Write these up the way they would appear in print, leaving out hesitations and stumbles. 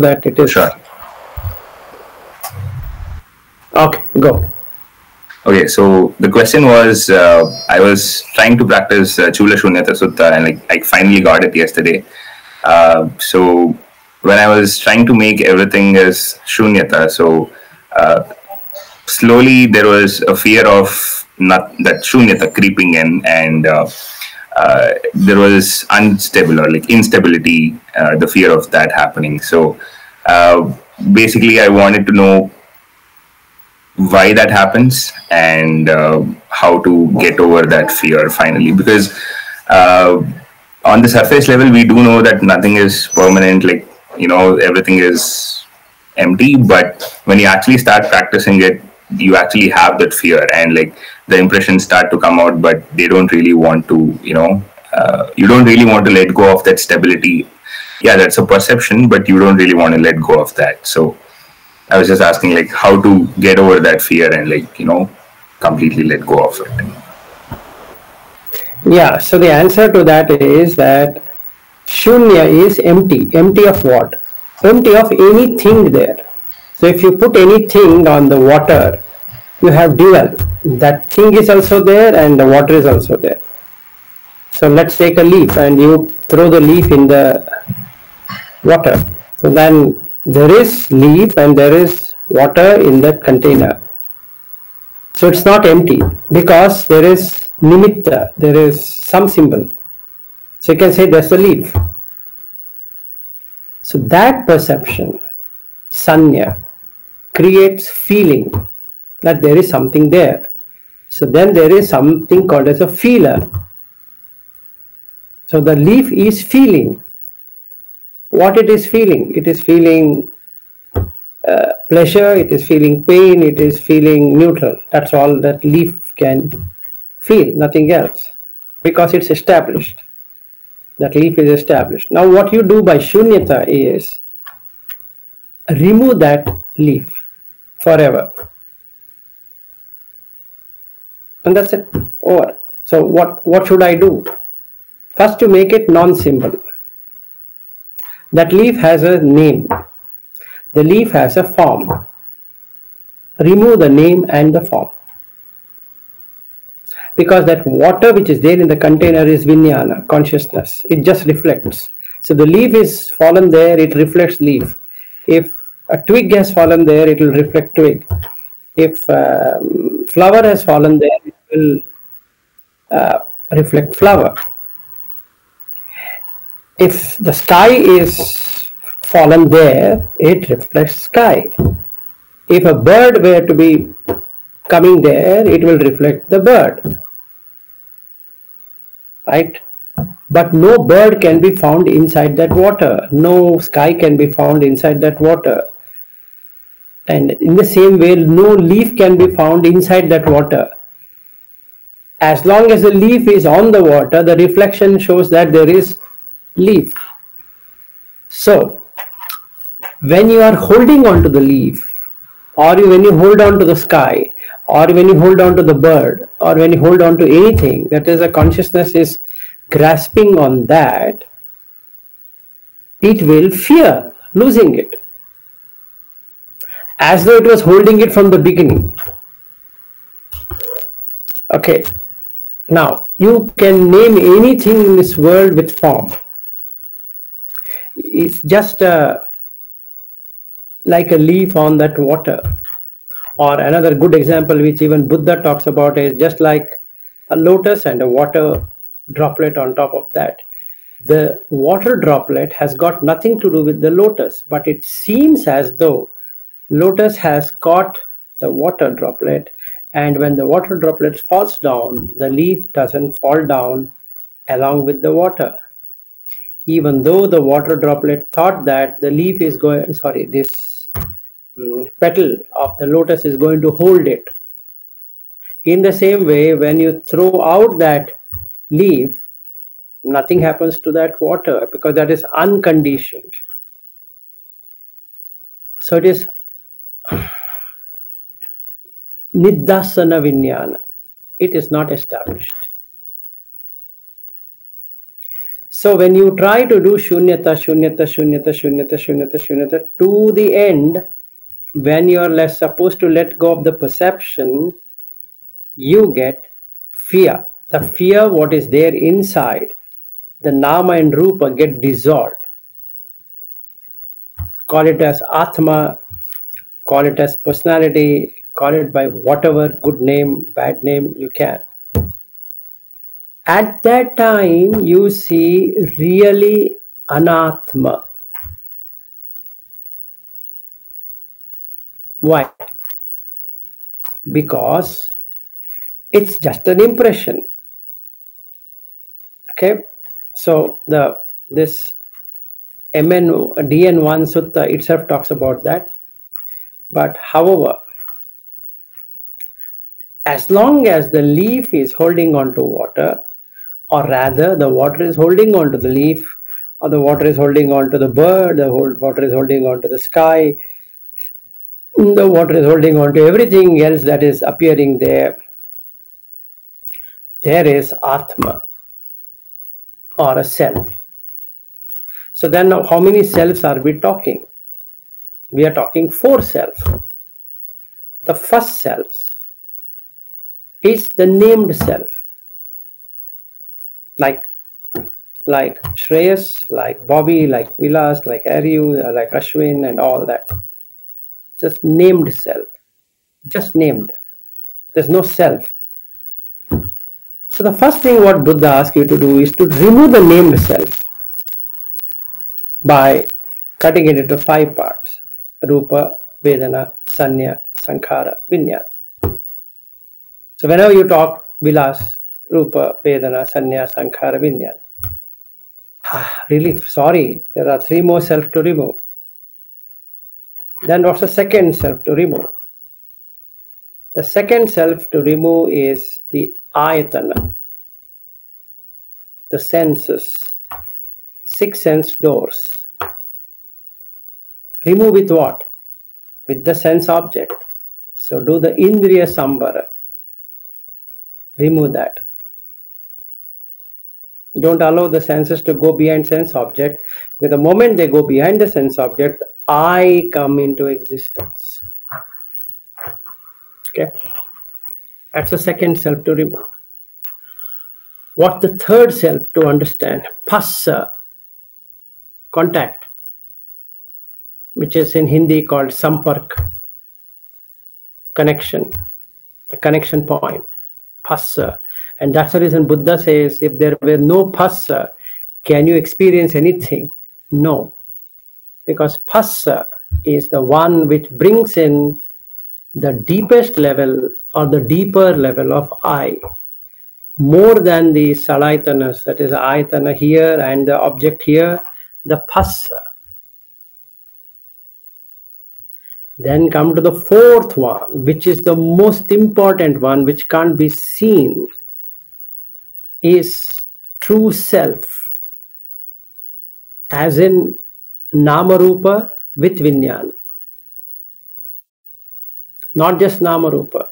that it is. Sure. Okay, go. Okay, so the question was, I was trying to practice Chula Shunyata Sutta, and I finally got it yesterday. So when I was trying to make everything as Shunyata, so slowly there was a fear of not that Shunyata creeping in, and there was unstable or instability, the fear of that happening. So basically, I wanted to know why that happens and how to get over that fear finally, because uh, on the surface level we do know that nothing is permanent, everything is empty, but when you actually start practicing it, you actually have that fear, and the impressions start to come out, but they don't really want to, you don't really want to let go of that stability. Yeah, that's a perception, but you don't really want to let go of that. So I was just asking how to get over that fear and completely let go of it. Yeah, so the answer to that is that Shunya is empty. Empty of what? Empty of anything there. So if you put anything on the water, you have dual. That thing is also there and the water is also there. So let's take a leaf and you throw the leaf in the water. So then there is leaf and there is water in that container. So it's not empty because there is nimitta, there is some symbol. So you can say there's a leaf. So that perception, sanya, creates feeling that there is something there. So then there is something called as a feeler. So the leaf is feeling. What it is feeling? It is feeling pleasure, it is feeling pain, it is feeling neutral. That's all that leaf can feel, nothing else. Because it's established. That leaf is established. Now what you do by shunyata is remove that leaf forever. And that's it. Over. So what should I do? First, to make it non-symbol. That leaf has a name. The leaf has a form. Remove the name and the form. Because that water which is there in the container is vijnana, consciousness. It just reflects. So the leaf is fallen there, it reflects leaf. If a twig has fallen there, it will reflect twig. If flower has fallen there, it will reflect flower. If the sky is fallen there, it reflects sky. If a bird were to be coming there, it will reflect the bird. Right? But no bird can be found inside that water. No sky can be found inside that water. And in the same way, no leaf can be found inside that water. As long as the leaf is on the water, the reflection shows that there is leaf. So, when you are holding on to the leaf, or when you hold on to the sky, or when you hold on to the bird, or when you hold on to anything, that is, a consciousness is grasping on that, it will fear losing it. As though it was holding it from the beginning. Okay. Now, you can name anything in this world with form. It's just like a leaf on that water. Or another good example which even Buddha talks about is just like a lotus and a water droplet on top of that. The water droplet has got nothing to do with the lotus, but it seems as though lotus has caught the water droplet, and when the water droplet falls down, the leaf doesn't fall down along with the water. Even though the water droplet thought that the leaf is going, this petal of the lotus is going to hold it. In the same way, when you throw out that leaf, nothing happens to that water because that is unconditioned. So it is Niddasana Vijnana. It is not established. So when you try to do shunyata, shunyata, shunyata, shunyata, shunyata, shunyata, to the end, when you are less supposed to let go of the perception, you get fear. The fear, what is there inside, the nama and rupa get dissolved. Call it as Atma, call it as personality, call it by whatever good name, bad name you can. At that time, you see really anatma. Why? Because it's just an impression. Okay, so this DN1 Sutta itself talks about that. But however, as long as the leaf is holding on to water, or rather the water is holding on to the leaf, or the water is holding on to the bird, the water is holding on to the sky, the water is holding on to everything else that is appearing there, there is Atma, or a self. So then how many selves are we talking? We are talking 4 selves. The first self is the named self. Like Shreyas, like Bobby, like Vilas, like Aryu, like Ashwin, and all that. Just named self. Just named. There's no self. So the first thing what Buddha asks you to do is to remove the named self by cutting it into 5 parts. Rupa, Vedana, Sanya, Sankhara, Vinyana. So whenever you talk Vilas, Rupa, Vedana, Sanya, Sankhara, Vinyana. Relief, sorry, there are 3 more self to remove. Then what's the second self to remove? The second self to remove is the ayatana, the senses, 6 sense doors. Remove with what? With the sense object. So do the indriya sambara. Remove that. Don't allow the senses to go behind sense object. Because the moment they go behind the sense object, I come into existence. Okay, that's the second self to remove. What the third self to understand? Passa, contact, which is in Hindi called sampark, connection, the connection point, passa. And that's the reason Buddha says, if there were no passa, can you experience anything? No, because passa is the one which brings in the deepest level or the deeper level of I, more than the salaitanas, that is ayatana here and the object here, the passa. Then come to the fourth one, which is the most important one, which can't be seen, is true self, as in Namarupa with Vijnana. Not just Namarupa,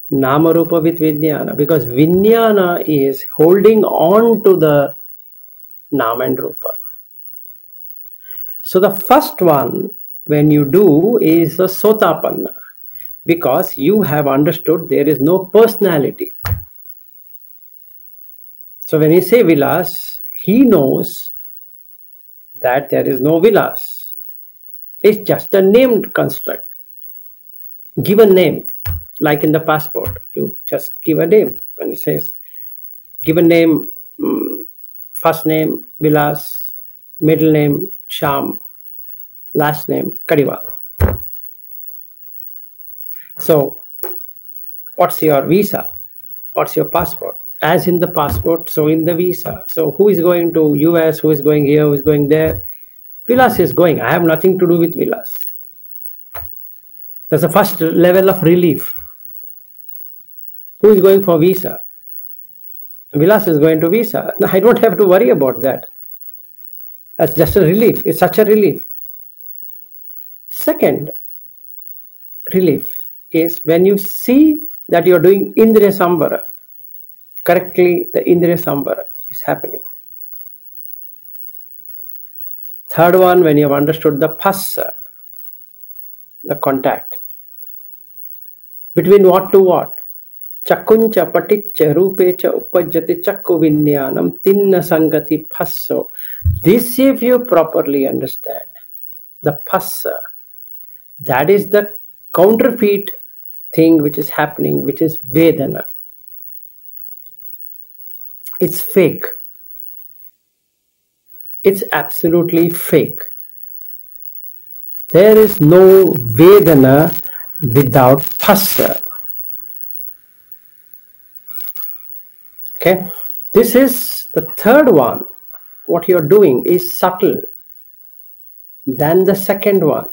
Namarupa with Vijnana, because Vijnana is holding on to the Nama and Rupa. So the first one, when you do, is a Sotapanna, because you have understood there is no personality. So when you say Vilas, he knows that there is no Vilas. It's just a named construct. Give a name, like in the passport. You just give a name. When it says, give a name, first name, Vilas, middle name, Sham, last name, Kadiwal. So, what's your visa? What's your passport? As in the passport, so in the visa. So who is going to US, who is going here, who is going there? Vilas is going. I have nothing to do with Vilas. That's the first level of relief. Who is going for visa? Vilas is going to visa. No, I don't have to worry about that. That's just a relief. It's such a relief. Second relief is when you see that you're doing Indriya Sambara. Correctly, the Indriya Sambara is happening. Third one, when you have understood the phassa, the contact. Between what to what? Chakuncha paticcha rupecha upajjati chakku vinyanam tinna sangati phasso. This, if you properly understand, the phassa, that is the counterfeit thing which is happening, which is Vedana. It's fake. It's absolutely fake. There is no Vedana without phassa. Okay, this is the third one. What you're doing is subtle than the second one.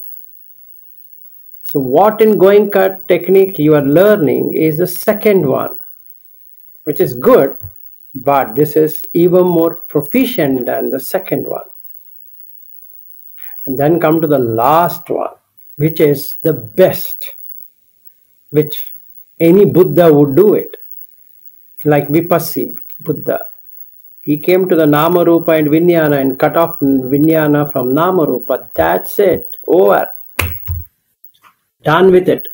So what in Goenka technique you are learning is the second one, which is good, but this is even more proficient than the second one. And then come to the last one, which is the best, which any Buddha would do it, like Vipassi Buddha. He came to the Nama Rupa and Vijnana and cut off Vijnana from Nama Rupa. That's it. Over. Done with it.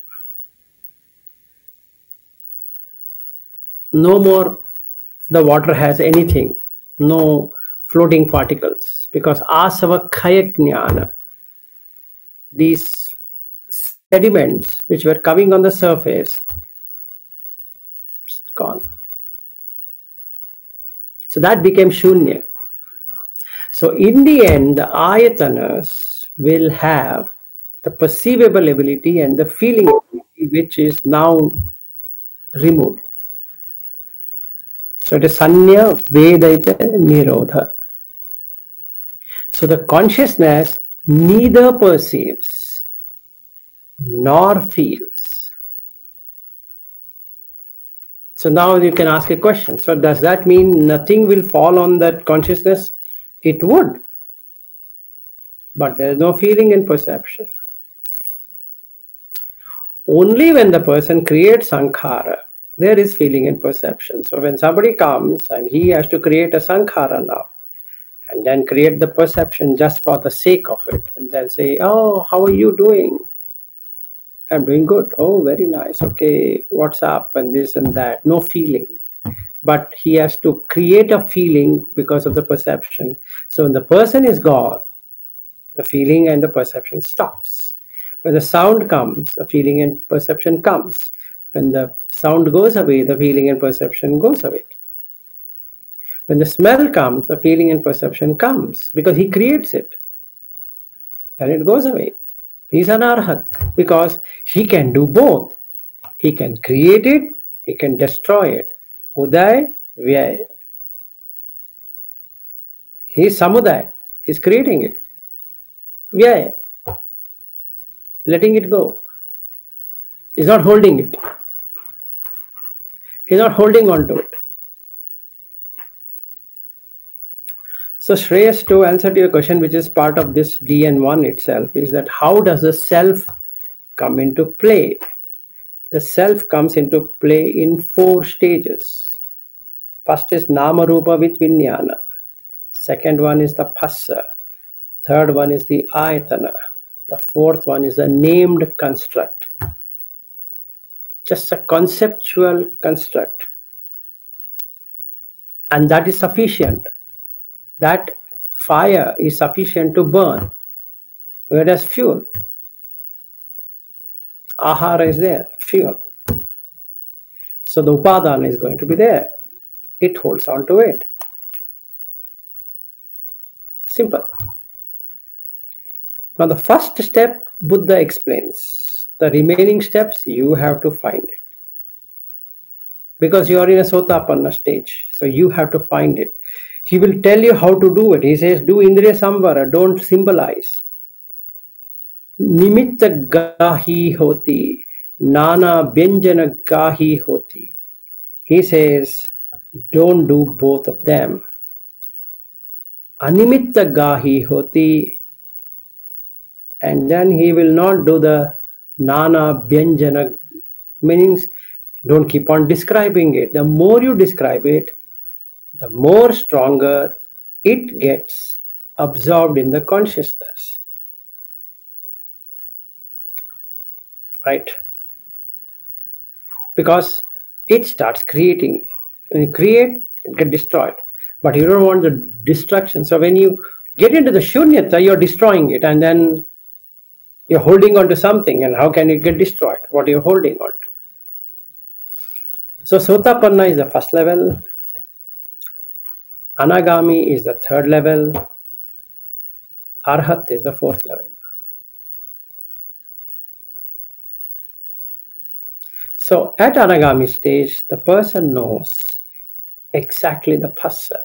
No more the water has anything. No floating particles. Because asava khaya jnana, these sediments which were coming on the surface, gone. So that became shunya. So in the end, the ayatanas will have the perceivable ability and the feeling ability, which is now removed. So it is sanya vedaita nirodha. So the consciousness neither perceives nor feels. So now you can ask a question. So does that mean nothing will fall on that consciousness? It would. But there is no feeling and perception. Only when the person creates sankhara, there is feeling and perception. So when somebody comes and he has to create a sankhara now, and then create the perception just for the sake of it, and then say, oh, how are you doing? I'm doing good. Oh, very nice. Okay, what's up? And this and that. No feeling. But he has to create a feeling because of the perception. So when the person is gone, the feeling and the perception stops. When the sound comes, the feeling and perception comes. When the sound goes away, the feeling and perception goes away. When the smell comes, the feeling and perception comes because he creates it. And it goes away. He's an arhat because he can do both. He can create it, he can destroy it. Uday, Vyay. He is Samudaya. He's creating it. Vyay. Letting it go. He's not holding it. He's not holding on to it. So Shreyas, to answer to your question, which is part of this DN1 itself, is that how does the self come into play? The self comes into play in 4 stages. First is Nama Rupa with Vijnana. Second one is the Phassa. Third one is the Ayatana. The fourth one is the named construct. Just a conceptual construct. And that is sufficient. That fire is sufficient to burn. Whereas fuel, ahara is there, fuel. So the upadana is going to be there. It holds on to it. Simple. Now the first step Buddha explains. The remaining steps you have to find it. Because you are in a sotapanna stage. So you have to find it. He will tell you how to do it. He says, do indriya samvara, don't symbolize. Nimitta gahi hoti, nana vyanjana gahi hoti. He says, don't do both of them. Animitta gahi hoti, and then he will not do the nana vyanjana, meanings don't keep on describing it. The more you describe it, the more stronger it gets absorbed in the consciousness. Right? Because it starts creating. When you create, it gets destroyed. But you don't want the destruction. So when you get into the shunyata, you're destroying it, and then you're holding on to something. And how can it get destroyed? What are you holding on to? So Sotapanna is the first level. Anagami is the third level. Arhat is the fourth level. So at Anagami stage, the person knows exactly the phassa.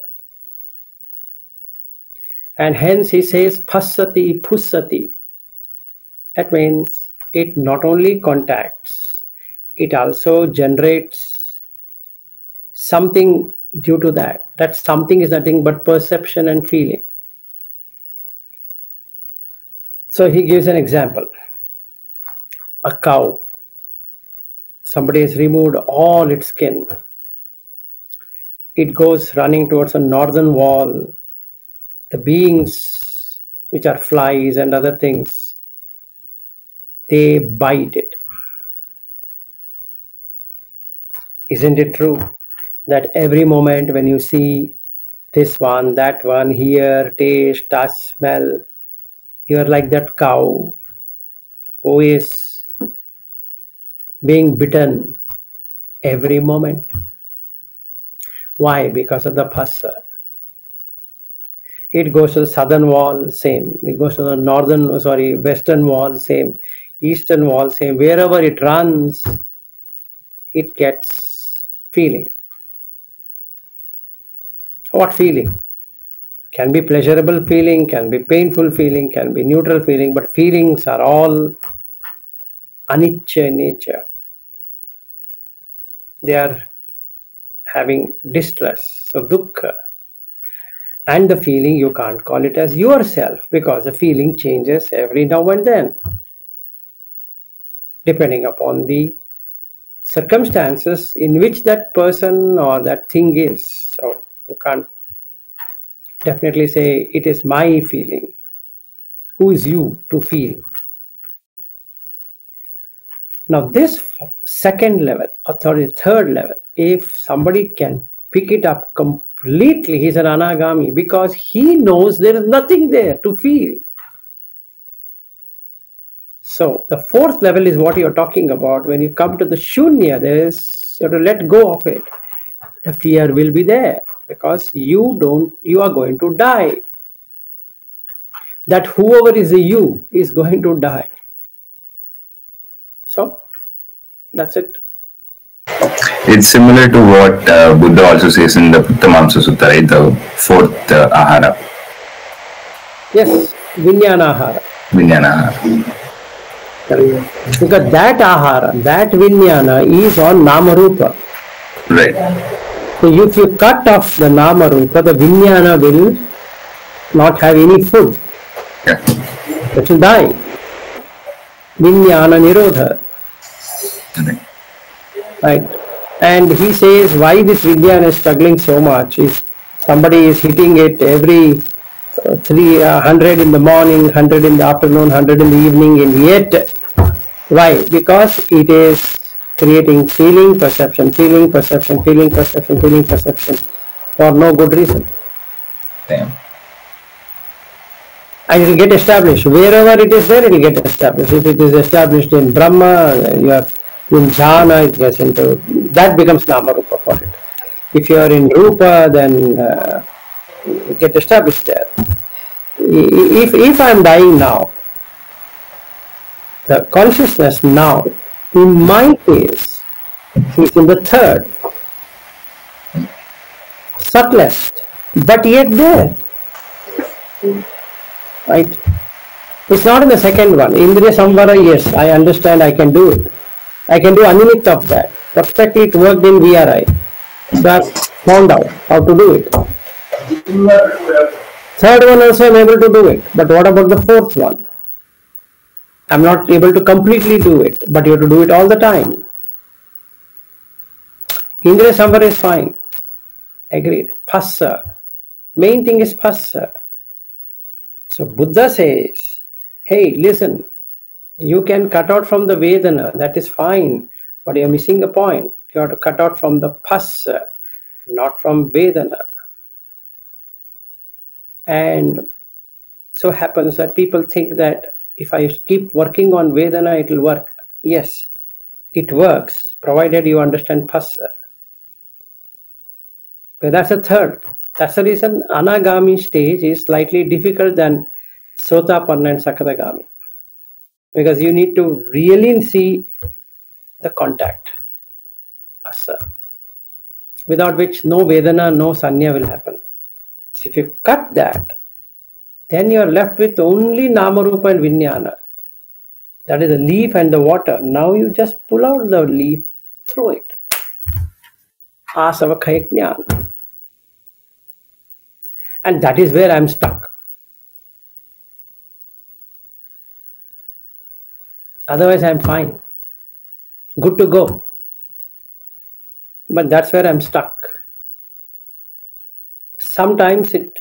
And hence he says passati pussati. That means it not only contacts, it also generates something due to that. That something is nothing but perception and feeling. So he gives an example. A cow. Somebody has removed all its skin. It goes running towards a northern wall. The beings, which are flies and other things, they bite it. Isn't it true that every moment when you see this one, that one, hear, taste, touch, smell, you are like that cow who is being bitten every moment? Why? Because of the phassa. It goes to the southern wall, same. It goes to the western wall, same. Eastern wall, same. Wherever it runs, it gets feeling. What feeling? Can be pleasurable feeling, can be painful feeling, can be neutral feeling, but feelings are all anicca in nature. They are having distress, so dukkha. And the feeling, you can't call it as yourself, because the feeling changes every now and then, depending upon the circumstances in which that person or that thing is. So you can't definitely say it is my feeling. Who is you to feel? Now this second level, or third level, if somebody can pick it up completely, he's an anagami, because he knows there is nothing there to feel. So the fourth level is what you're talking about. When you come to the shunya, you have to let go of it. The fear will be there because you are going to die. That whoever is a you is going to die. So that's it. It's similar to what Buddha also says in the Tamamsa Sutta, right? The fourth ahara. Yes, vinyana ahara. Vijnana ahara. Because that ahara, that vinyana is on namarupa. Right. So if you cut off the namarupa, the vinyana will not have any food. Yeah. It will die. Vinyana nirodha. Right. And he says why this vinyana is struggling so much. If somebody is hitting it every 300 in the morning, 100 in the afternoon, 100 in the evening, and yet why? Because it is creating feeling, perception, feeling, perception, feeling, perception, feeling, perception for no good reason. Damn. And it will get established. Wherever it is there, it will get established. If it is established in Brahma, you are in jhana, it gets into, that becomes namarupa for it. If you are in rupa, then get established there. If I am dying now, the consciousness now, in my case, is in the third, subtlest, but yet there. Right? It's not in the second one. Indriya samvara, yes, I understand, I can do it. I can do animitta of that. Perfectly, it worked in VRI. So I've found out how to do it. Third one also I'm able to do it. But what about the fourth one? I'm not able to completely do it, but you have to do it all the time. Indriya samvara is fine. Agreed. Phassa. Main thing is phassa. So Buddha says, hey, listen, you can cut out from the Vedana, that is fine, but you're missing a point. You have to cut out from the Phassa, not from Vedana. And so happens that people think that if I keep working on Vedana, it will work. Yes, it works, provided you understand Phassa. But that's the third. That's the reason Anagami stage is slightly difficult than Sotapanna and Sakadagami. Because you need to really see the contact. Phassa. Without which no Vedana, no Sanya will happen. So if you cut that, then you are left with only Namarupa and Vijnana. That is the leaf and the water. Now you just pull out the leaf, throw it. Asavakhaya Jnana. And that is where I am stuck. Otherwise I am fine. Good to go. But that's where I am stuck. Sometimes it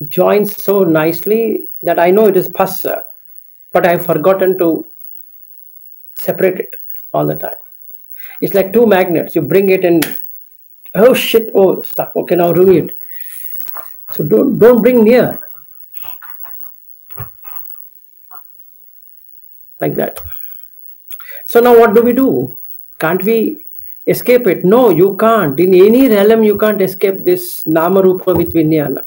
joins so nicely that I know it is Phassa, but I have forgotten to separate it all the time. It's like two magnets. You bring it and, oh shit, oh, stuck. Okay, now remove it. So don't bring near. Like that. So now what do? Can't we escape it? No, you can't. In any realm, you can't escape this Namarupa with Vijnana.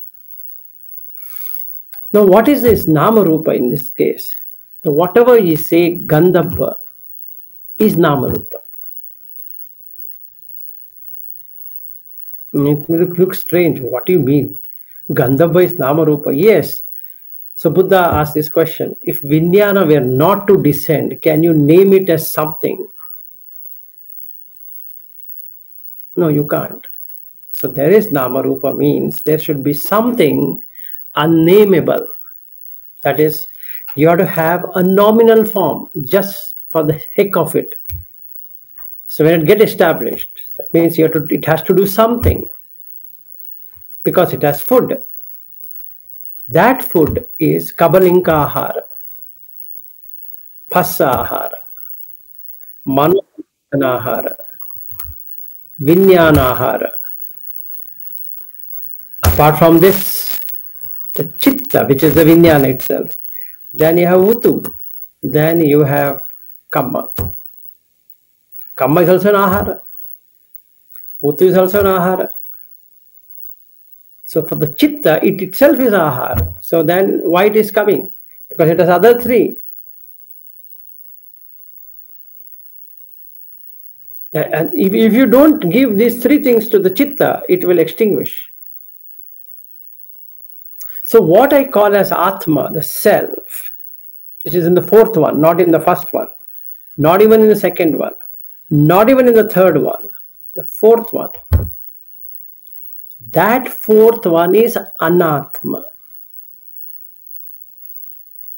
Now, what is this Namarupa in this case? So whatever you say, Gandhabba is Namarupa. It looks strange. What do you mean? Gandhabba is Namarupa. Yes. So Buddha asked this question. If Vijnana were not to descend, can you name it as something? No, you can't. So there is Namarupa means there should be something unnameable. That is, you have to have a nominal form just for the heck of it. So when it gets established, that means it has to do something because it has food. That food is Kabalinka Ahara, Phassa Ahara, Manana Ahara, Vijnana Ahara. Apart from this, the Chitta, which is the Vijnana itself. Then you have Utu. Then you have Kamma. Kamma is also an Ahara. Utu is also an Ahara. So for the Chitta, it itself is Ahara. So then why it is coming? Because it has other three. And if you don't give these three things to the Chitta, it will extinguish. So what I call as Atma, the self, it is in the fourth one, not in the first one, not even in the second one, not even in the third one, the fourth one. That fourth one is Anatma.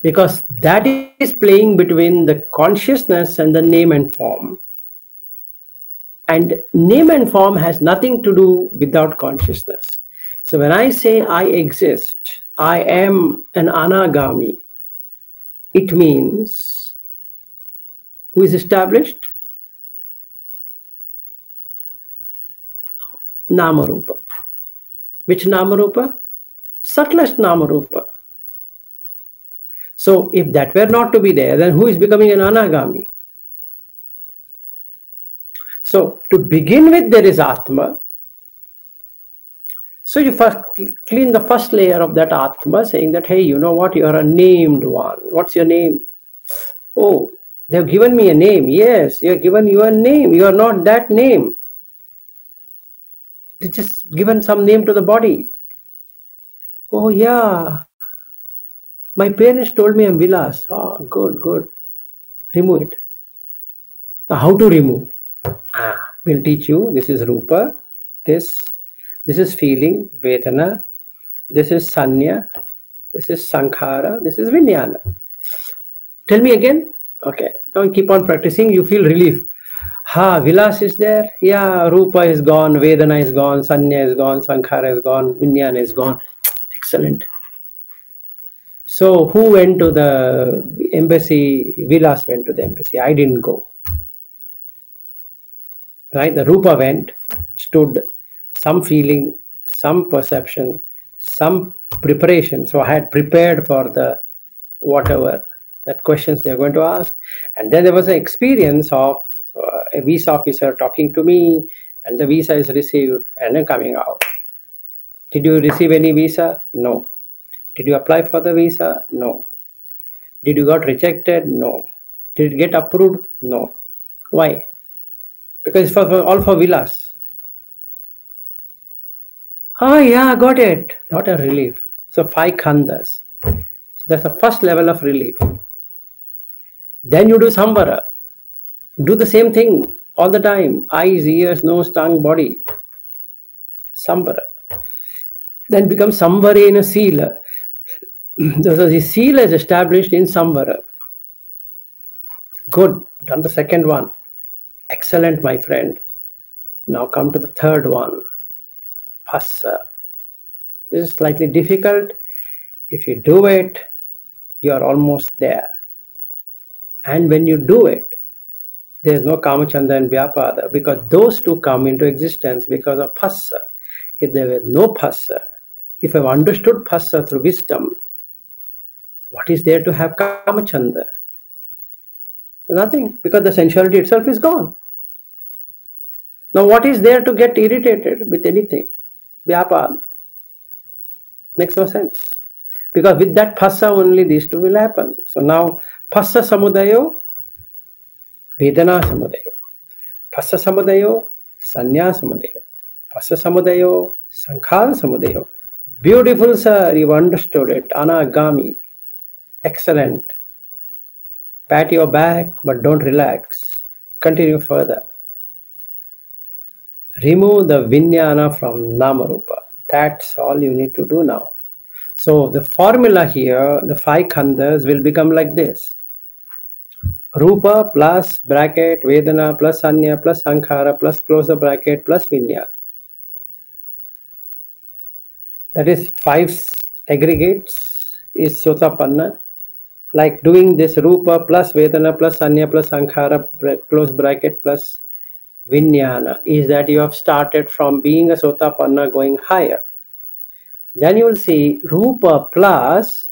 Because that is playing between the consciousness and the name and form. And name and form has nothing to do without consciousness. So when I say I exist, I am an Anagami, it means who is established? Namarupa. Which Namarupa? Subtlest Namarupa. So if that were not to be there, then who is becoming an Anagami? So to begin with, there is Atma. So you first clean the first layer of that Atma, saying that, hey, you know what, you are a named one. What's your name? Oh, they have given me a name. Yes, you have given you a name. You are not that name. They just given some name to the body. Oh yeah, my parents told me I'm Vilas. Oh, good. Remove it. Now, how to remove? We'll teach you. This is Rupa. This is feeling, Vedana. This is Sanya. This is Sankhara. This is Vijnana. Tell me again. Okay. Now keep on practicing. You feel relief. Vilas is there. Yeah, Rupa is gone. Vedana is gone. Sanya is gone. Sankhara is gone. Vijnana is gone. Excellent. So who went to the embassy? Vilas went to the embassy. I didn't go. Right? The Rupa went, stood, some feeling, some perception, some preparation. So I had prepared for the whatever that questions they are going to ask. And then there was an experience of a visa officer talking to me, and the visa is received and then coming out. Did you receive any visa? No. Did you apply for the visa? No. Did you got rejected? No. Did it get approved? No. Why? Because it's all for villas. Oh yeah, got it. What a relief. So 5 khandas. So that's the first level of relief. Then you do samvara. Do the same thing all the time. Eyes, ears, nose, tongue, body. Samvara. Then becomes samvara in a sila. So the sila is established in samvara. Good. Done the second one. Excellent, my friend. Now come to the third one. Phassa. This is slightly difficult. If you do it, you are almost there. And when you do it, there is no Kamachanda and Vyapada, because those two come into existence because of Phassa. If there were no Phassa, if I've understood Phassa through wisdom, what is there to have Kamachanda? Nothing, because the sensuality itself is gone. Now what is there to get irritated with anything? Vyapada. Makes no sense. Because with that Phassa only these two will happen. So now Phassa Samudayo, Vedana Samudayo. Phassa Samudayo, Sanya Samudayo. Phassa Samudayo, Sankhara Samudayo. Beautiful, sir. You've understood it. Anagami. Excellent. Pat your back, but don't relax. Continue further. Remove the Vijnana from Namarupa. That's all you need to do now. So the formula here, the 5 khandas will become like this. Rupa plus bracket Vedana plus Sanya plus Sankhara plus closer bracket plus Vinya. That is 5 aggregates is Sotapanna. Like doing this Rupa plus Vedana plus Sanya plus Sankhara close bracket plus Vijnana is that you have started from being a Sotapanna going higher. Then you will see Rupa plus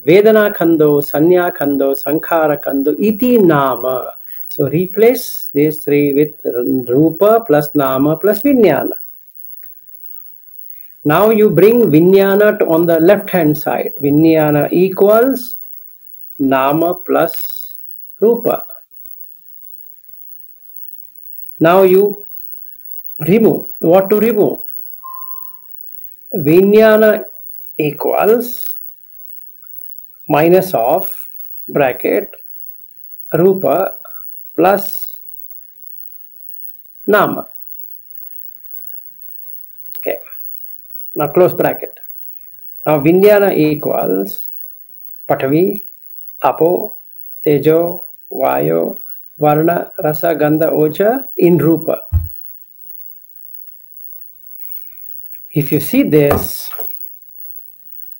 Vedana Khando, Sanya Khando, Sankhara Khando, Iti Nama. So replace these three with Rupa plus Nama plus Vijnana. Now you bring Vijnana on the left hand side. Vijnana equals Nama plus Rupa. Now you remove. What to remove? Vijnana equals minus of bracket Rupa plus Nama. Okay. Now close bracket. Now Vijnana equals Patavi, Apo, Tejo, Vayo, Varna, Rasa, Gandha, Oja in Rupa. If you see this,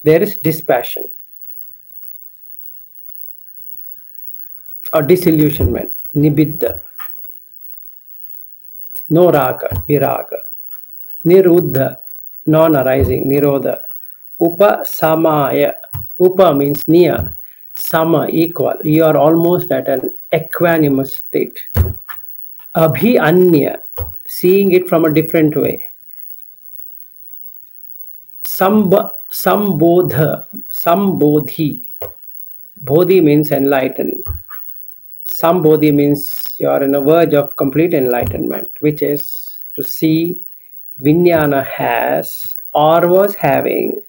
there is dispassion or disillusionment, Nibbida. No raga, viraga. Niruddha, non-arising, nirodha. Upa samaya. Upa means near. Sama, equal. You are almost at an equanimous state. Abhi anya, seeing it from a different way. Sambodha, sambodhi. Bodhi means enlightened. Sambodhi means you are on the verge of complete enlightenment, which is to see Vijnana has or was having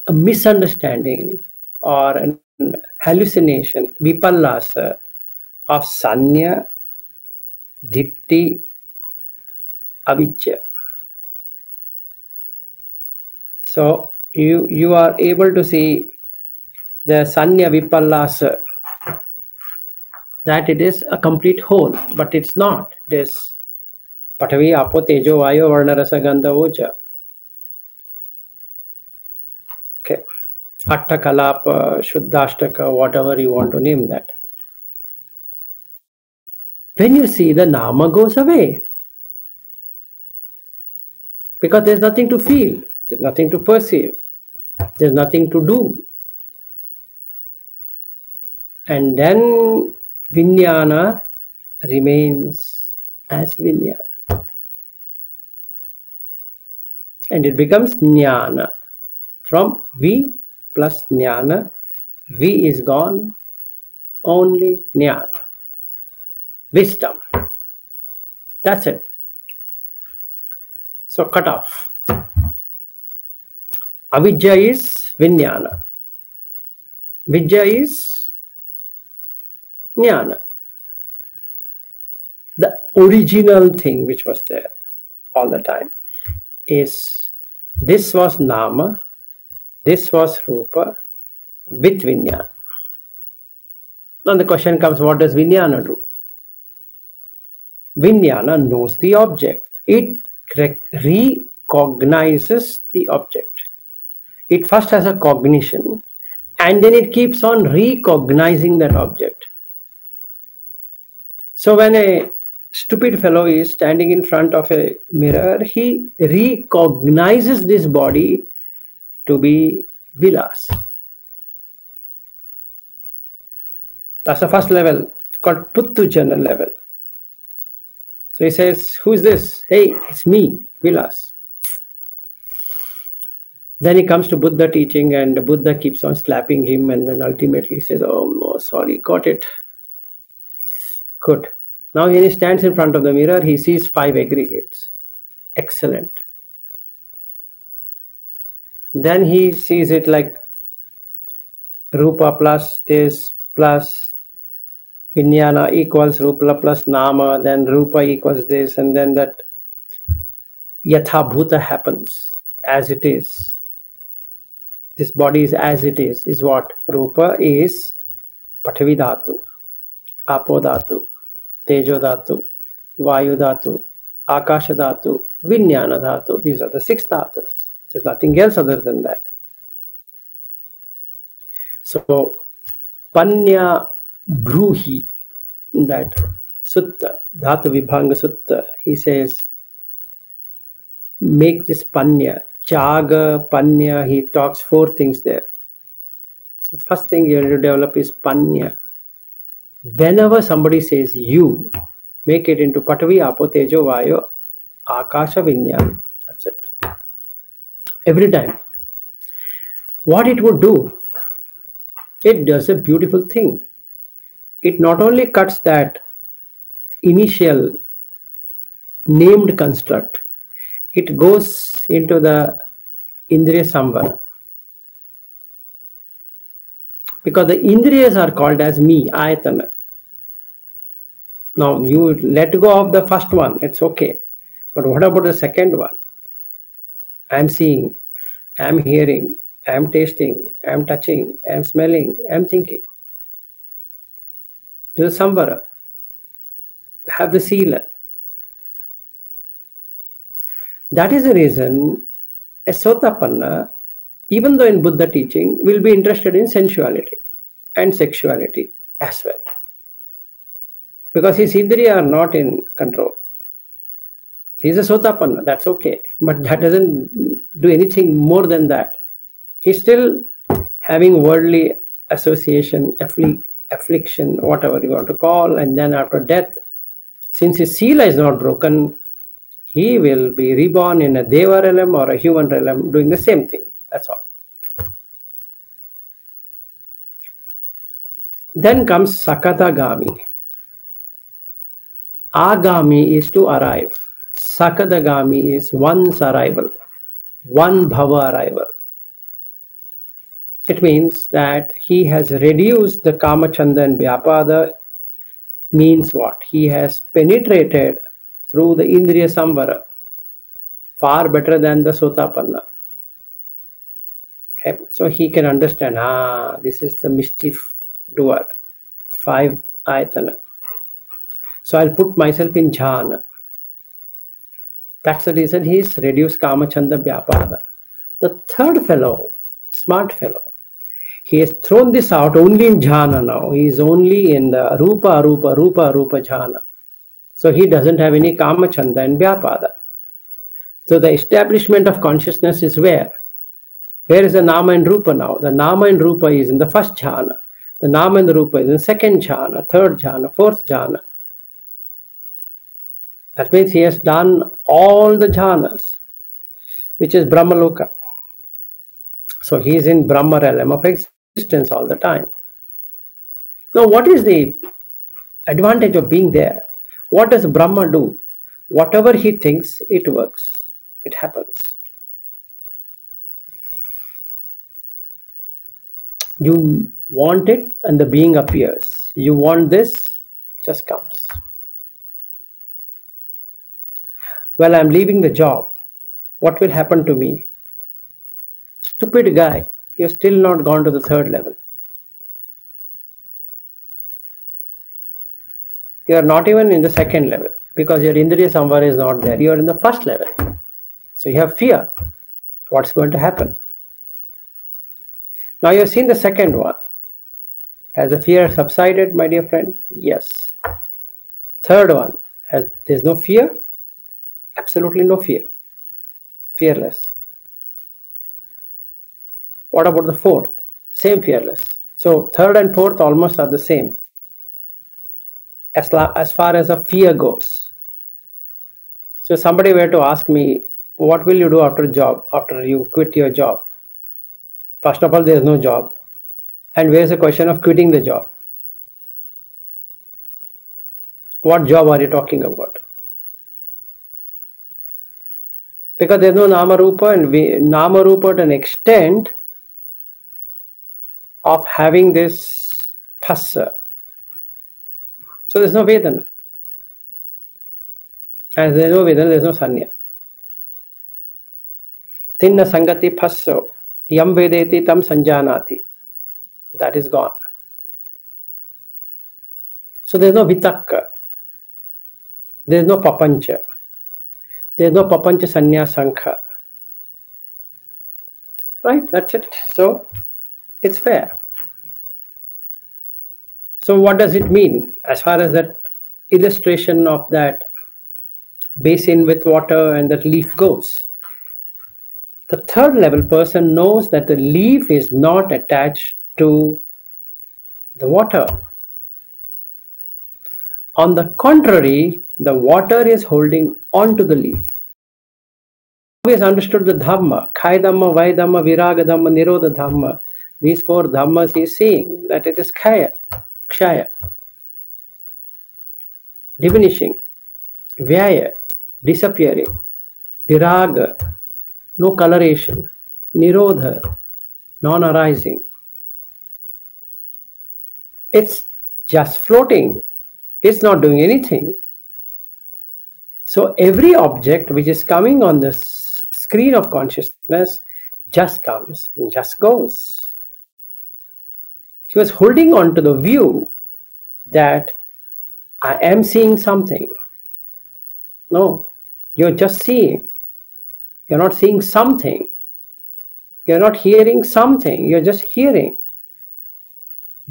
a misunderstanding or an hallucination, vipallasa of sanya, ditti, avijja. So you are able to see the sanya vipallasa, that it is a complete whole, but it's not. It is Patavi, Apo, Tejo, Vayo, Varna, Rasa, Gandha, Oja. Okay. Attakalapa, Shuddhashtaka, whatever you want to name that. When you see, the Nama goes away. Because there's nothing to feel, there's nothing to perceive, there's nothing to do. And then Vijnana remains as Vijnana. And it becomes Jnana. From V plus Jnana, V is gone, only Jnana. Wisdom. That's it. So cut off. Avidya is Vijnana. Vidya is Jnana. The original thing which was there all the time is, this was Nama, this was Rupa with Vijnana. Now the question comes, what does Vijnana do? Vijnana knows the object. It recognizes the object. It first has a cognition and then it keeps on recognizing that object. So when a stupid fellow is standing in front of a mirror, he recognizes this body to be Vilas. That's the first level. It's called Puttu Jana level. So he says, who is this? Hey, it's me, Vilas. Then he comes to Buddha teaching and Buddha keeps on slapping him and then ultimately says, oh no, sorry, got it. Good. Now when he stands in front of the mirror, he sees 5 aggregates. Excellent. Then he sees it like Rupa plus this plus Vijnana equals Rupa plus Nama, then Rupa equals this, and then that Yatha Bhuta happens as it is. This body is as it is what? Rupa is Pathavi Dhatu, Apo Dhatu, Tejo Dhatu, Vayu Dhatu, Akasha Dhatu, Vijnana Dhatu. These are the 6 dhatus. There's nothing else other than that. So, Panya Bruhi, in that Sutta, Dhatu Vibhanga Sutta, he says, make this Panya, Chaga, Panya, he talks 4 things there. So, the first thing you have to develop is Panya. Whenever somebody says you, make it into Patavi, Apo, Tejo, Vayu, Akasha, Vijnana. That's it. Every time. What it would do? It does a beautiful thing. It not only cuts that initial named construct, it goes into the Indriya Samvara. Because the Indriyas are called as me, Ayatana. Now you let go of the first one, it's okay. But what about the second one? I am seeing, I am hearing, I am tasting, I am touching, I am smelling, I am thinking. This is Samvara. Have the Sila. That is the reason a Sotapanna, even though in Buddha teaching, will be interested in sensuality and sexuality as well. Because his Indriya are not in control. He is a Sotapanna, that's okay. But that doesn't do anything more than that. He's still having worldly association, affliction, whatever you want to call, and then after death, since his Sila is not broken, he will be reborn in a Deva realm or a human realm doing the same thing. That's all. Then comes Sakadagami. Agami is to arrive. Sakadagami is one's arrival, one bhava arrival. It means that he has reduced the Kamachanda and Vyapada. Means what? He has penetrated through the Indriya Samvara far better than the Sotapanna. Okay. So he can understand, this is the mischief doer, 5 ayatana. So I'll put myself in jhana. That's the reason he's reduced Kamachanda Vyapada. The third fellow, smart fellow, He has thrown this out only in jhana now. He is only in the rupa, rupa jhana. So he doesn't have any kama, chanda and vyapada. So the establishment of consciousness is where? Where is the nama and rupa now? The nama and rupa is in the first jhana. The nama and the rupa is in second jhana, third jhana, fourth jhana. That means he has done all the jhanas, which is Brahmaloka. So he is in Brahma realm of existence all the time. Now, what is the advantage of being there? What does Brahma do? Whatever he thinks, it works. It happens. You want it and the being appears. You want this, just comes. Well, I'm leaving the job. What will happen to me? Stupid guy, you're still not gone to the third level. You're not even in the second level because your Indriya Samvara is not there. You're in the first level. So you have fear. What's going to happen? Now you've seen the second one. Has the fear subsided, my dear friend? Yes. Third one, there's no fear? Absolutely no fear. Fearless. What about the fourth? Same fearless. So third and fourth almost are the same. As far as the fear goes. So somebody were to ask me, what will you do after a job, after you quit your job? First of all, there is no job. And where is the question of quitting the job? What job are you talking about? Because there is no Nama Rupa, and Nama Rupa to an extent of having this phassa. So there is no Vedana. As there is no Vedana, there is no Sanya. Tinna Sangati Phasso, Yam Vedeti Tam Sanjanati. That is gone. So there is no Vitakka. There is no Papancha. There is no Papancha Sanyasankha. Right? That's it. So it's fair. So what does it mean as far as that illustration of that basin with water and that leaf goes? The third level person knows that the leaf is not attached to the water. On the contrary, the water is holding on to the leaf. He has understood the Dhamma, Khai Dhamma, Vai Dhamma, Viraga Dhamma, Nirodha Dhamma. These four Dhammas he is seeing that it is Khaya, Kshaya, diminishing, Vyaya, disappearing, Viraga, no coloration, Nirodha, non-arising. It's just floating. It's not doing anything. So every object which is coming on the screen of consciousness just comes and just goes. He was holding on to the view that I am seeing something. No, you're just seeing. You're not seeing something. You're not hearing something. You're just hearing.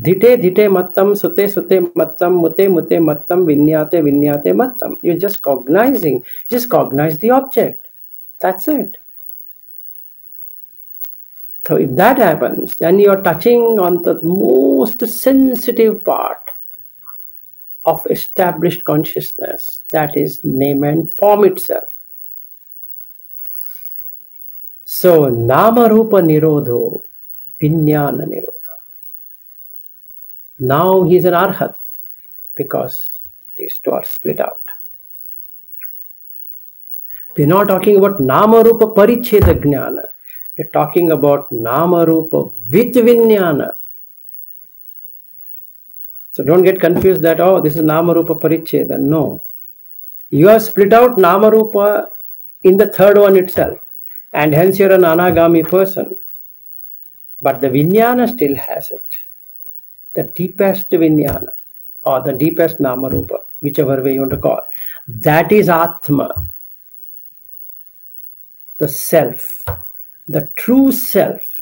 Dhite dhite mattam, sute sute mattam, mute mute mattam, vinyate vinyate mattam. You're just cognizing. Just cognize the object. That's it. So if that happens, then you're touching on the most sensitive part of established consciousness. That is name and form itself. So Nama Rupa Nirodho, Vijnana Nirodha. Now he is an Arhat because these two are split out. We're not talking about Nama Rupa Paricheda Jnana. We're talking about Nama Rupa with Vijnana. So don't get confused that, oh, this is Nama Rupa Paricheda. No. You have split out Nama Rupa in the third one itself. And hence you're an anagami person. But the Vijnana still has it. The deepest Vijnana or the deepest Nama Rupa, whichever way you want to call. That is Atma. The self. The true self.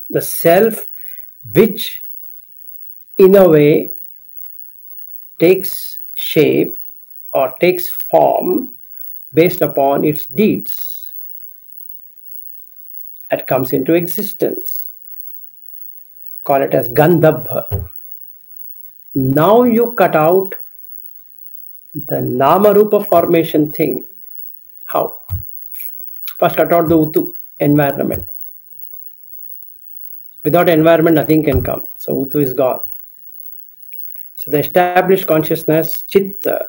The self which in a way takes shape or takes form based upon its deeds. It comes into existence. Call it as Gandhabha. Now you cut out the Nama Rupa formation thing. How? First cut out the Utu, environment. Without environment, nothing can come. So Utu is gone. So the established consciousness, Chitta,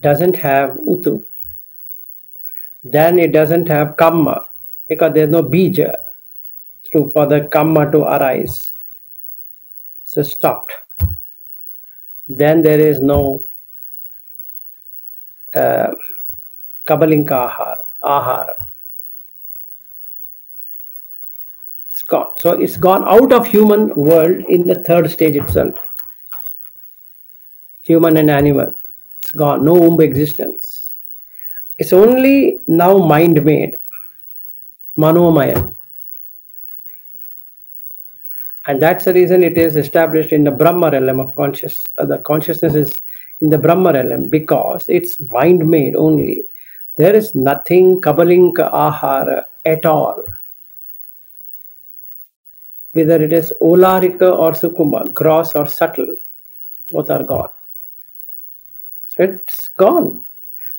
doesn't have Utu. Then it doesn't have Kamma, because there's no Bija for the Kamma to arise. So stopped. Then there is no Kabalinka Ahara. It's gone. So it's gone out of human world in the third stage itself. Human and animal. It's gone. No womb existence. It's only now mind-made. Manomaya. And that's the reason it is established in the Brahma realm of consciousness. The consciousness is in the Brahma realm because it's mind-made only. There is nothing Kabalinka Ahara at all. Whether it is Olarika or Sukuma, gross or subtle, both are gone. So it's gone.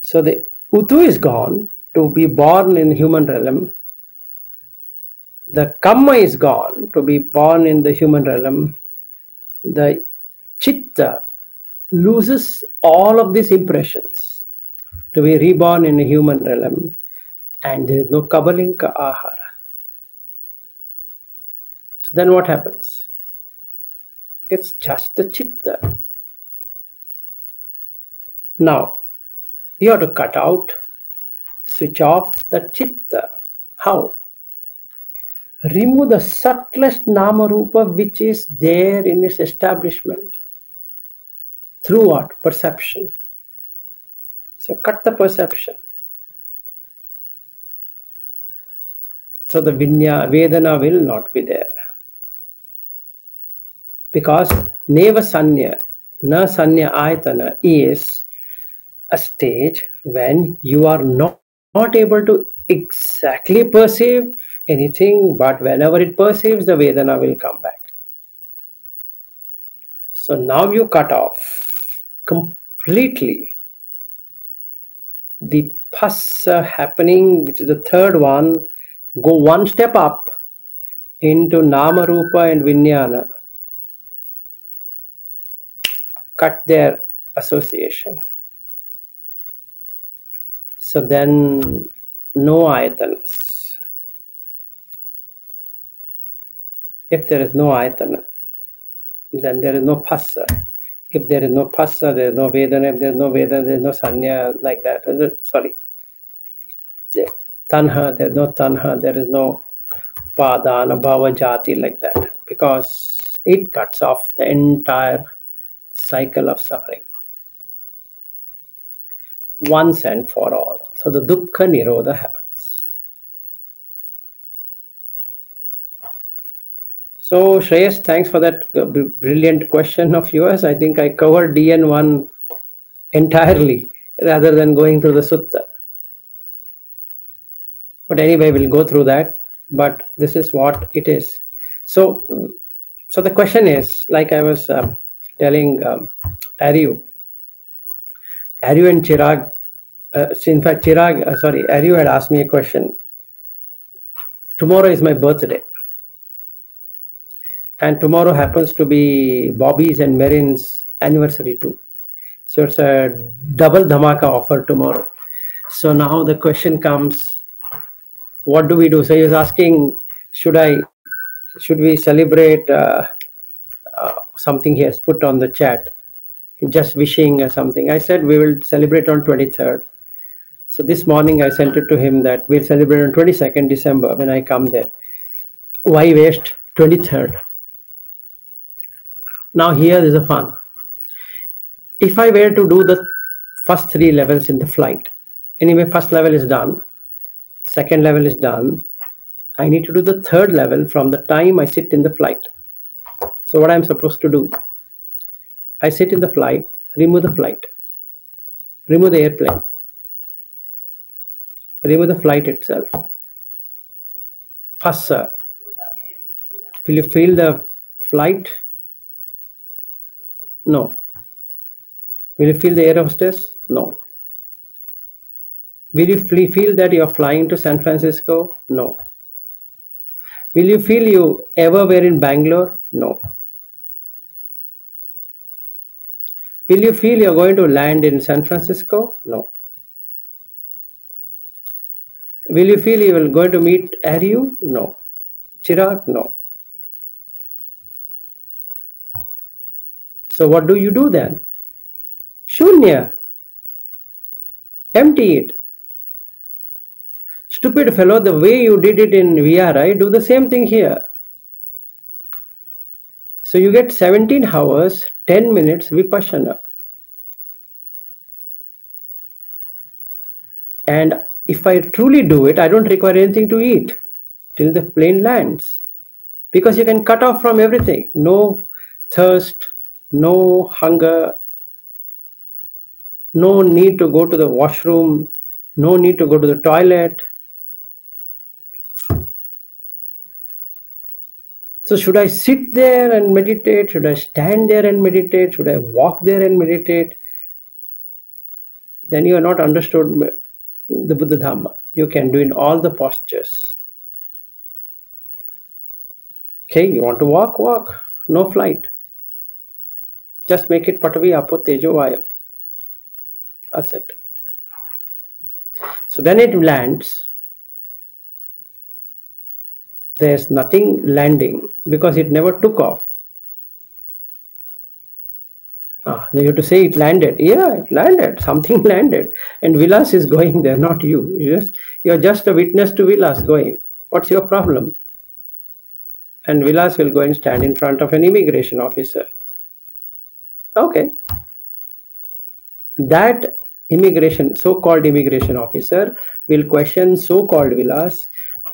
So the Utu is gone to be born in human realm. The Kamma is gone to be born in the human realm. The Chitta loses all of these impressions to be reborn in a human realm. And there is no Kabalinka Ahara. So then what happens? It's just the Chitta. Now, you have to cut out, switch off the Chitta. How? Remove the subtlest Nama Rupa which is there in its establishment. Through what? Perception. So cut the perception. So the Vedana will not be there. Because Neva Sanya, Na Sanya Ayatana is a stage when you are not able to exactly perceive anything, but whenever it perceives, the Vedana will come back. So now you cut off completely the Phassa happening, which is the third one. Go one step up into Nama Rupa and Vijnana. Cut their association. So then no ayatanas. If there is no ayatana, then there is no Phassa. If there is no Phassa, there is no Vedana. If there is no Vedana, there is no Sanya, like that. Sorry. Tanha, there is no Tanha, there is no Padana, Bhava, Jati, like that. Because it cuts off the entire cycle of suffering. Once and for all. So the Dukkha Nirodha happens. So Shreyas, thanks for that brilliant question of yours. I think I covered DN1 entirely rather than going through the Sutta. But anyway, we'll go through that. But this is what it is. So the question is, like I was telling Aryu and Chirag, in fact, Aryu had asked me a question. Tomorrow is my birthday. And tomorrow happens to be Bobby's and Marin's anniversary too. So it's a double dhamaka offer tomorrow. So now the question comes, what do we do? So he was asking, should we celebrate something he has put on the chat, just wishing something. I said we will celebrate on 23rd. So this morning I sent it to him that we'll celebrate on 22nd December when I come there. Why waste 23rd? Now here is the fun. If I were to do the first 3 levels in the flight, anyway, first level is done, second level is done, I need to do the third level from the time I sit in the flight. So what I'm supposed to do? I sit in the flight, remove the flight, remove the airplane, remove the flight itself. Phassa. Will you feel the flight? No. Will you feel the air hostess? No. Will you feel that you are flying to San Francisco? No. Will you feel you ever were in Bangalore? No. Will you feel you're going to land in San Francisco? No. Will you feel you will going to meet Aryu? No. Chirag? No. So what do you do then? Shunya. Empty it. Stupid fellow, the way you did it in VR, right? Do the same thing here. So you get 17 hours, 10 minutes Vipassana. And if I truly do it, I don't require anything to eat till the plane lands. Because you can cut off from everything. No thirst, no hunger, no need to go to the washroom, no need to go to the toilet. So should I sit there and meditate? Should I stand there and meditate? Should I walk there and meditate? Then you are not understood the Buddha Dhamma. You can do in all the postures. Okay, you want to walk, walk. No flight. Just make it Patavi Apo Tejo Vayu. That's it. So then it lands. There's nothing landing because it never took off. You have to say it landed. Yeah, it landed. Something landed. And Vilas is going there, not you. You're just a witness to Vilas going. What's your problem? And Vilas will go and stand in front of an immigration officer. Okay. That so-called immigration officer will question so-called Vilas,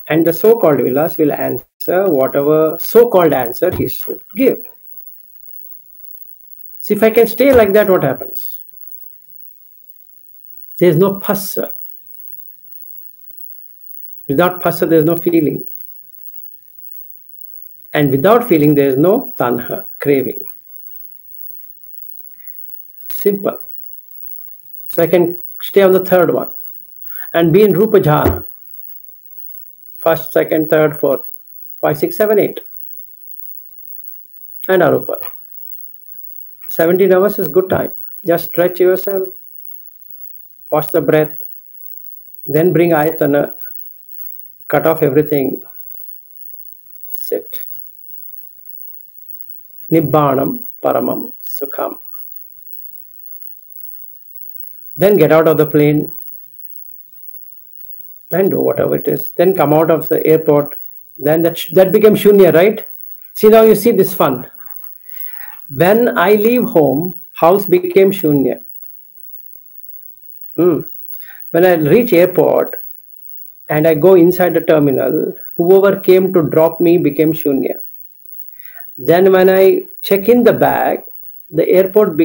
and the so-called Vilas will answer whatever so-called answer he should give. See, if I can stay like that, what happens? There is no phassa. Without phassa, there is no feeling. And without feeling, there is no tanha, craving. Simple. So I can stay on the third one and be in Rupa Jhana. First, second, third, fourth, 5, 6, 7, 8. And Arupa. 17 hours is good time. Just stretch yourself. Watch the breath. Then bring Ayatana. Cut off everything. Sit. Nibbanam Paramam Sukham. Then get out of the plane and do whatever it is. Then come out of the airport. Then that became Shunya, right? See, now you see this fun. When I leave home, house became Shunya. When I reach airport and I go inside the terminal, whoever came to drop me became Shunya. Then when I check in the bag, the airport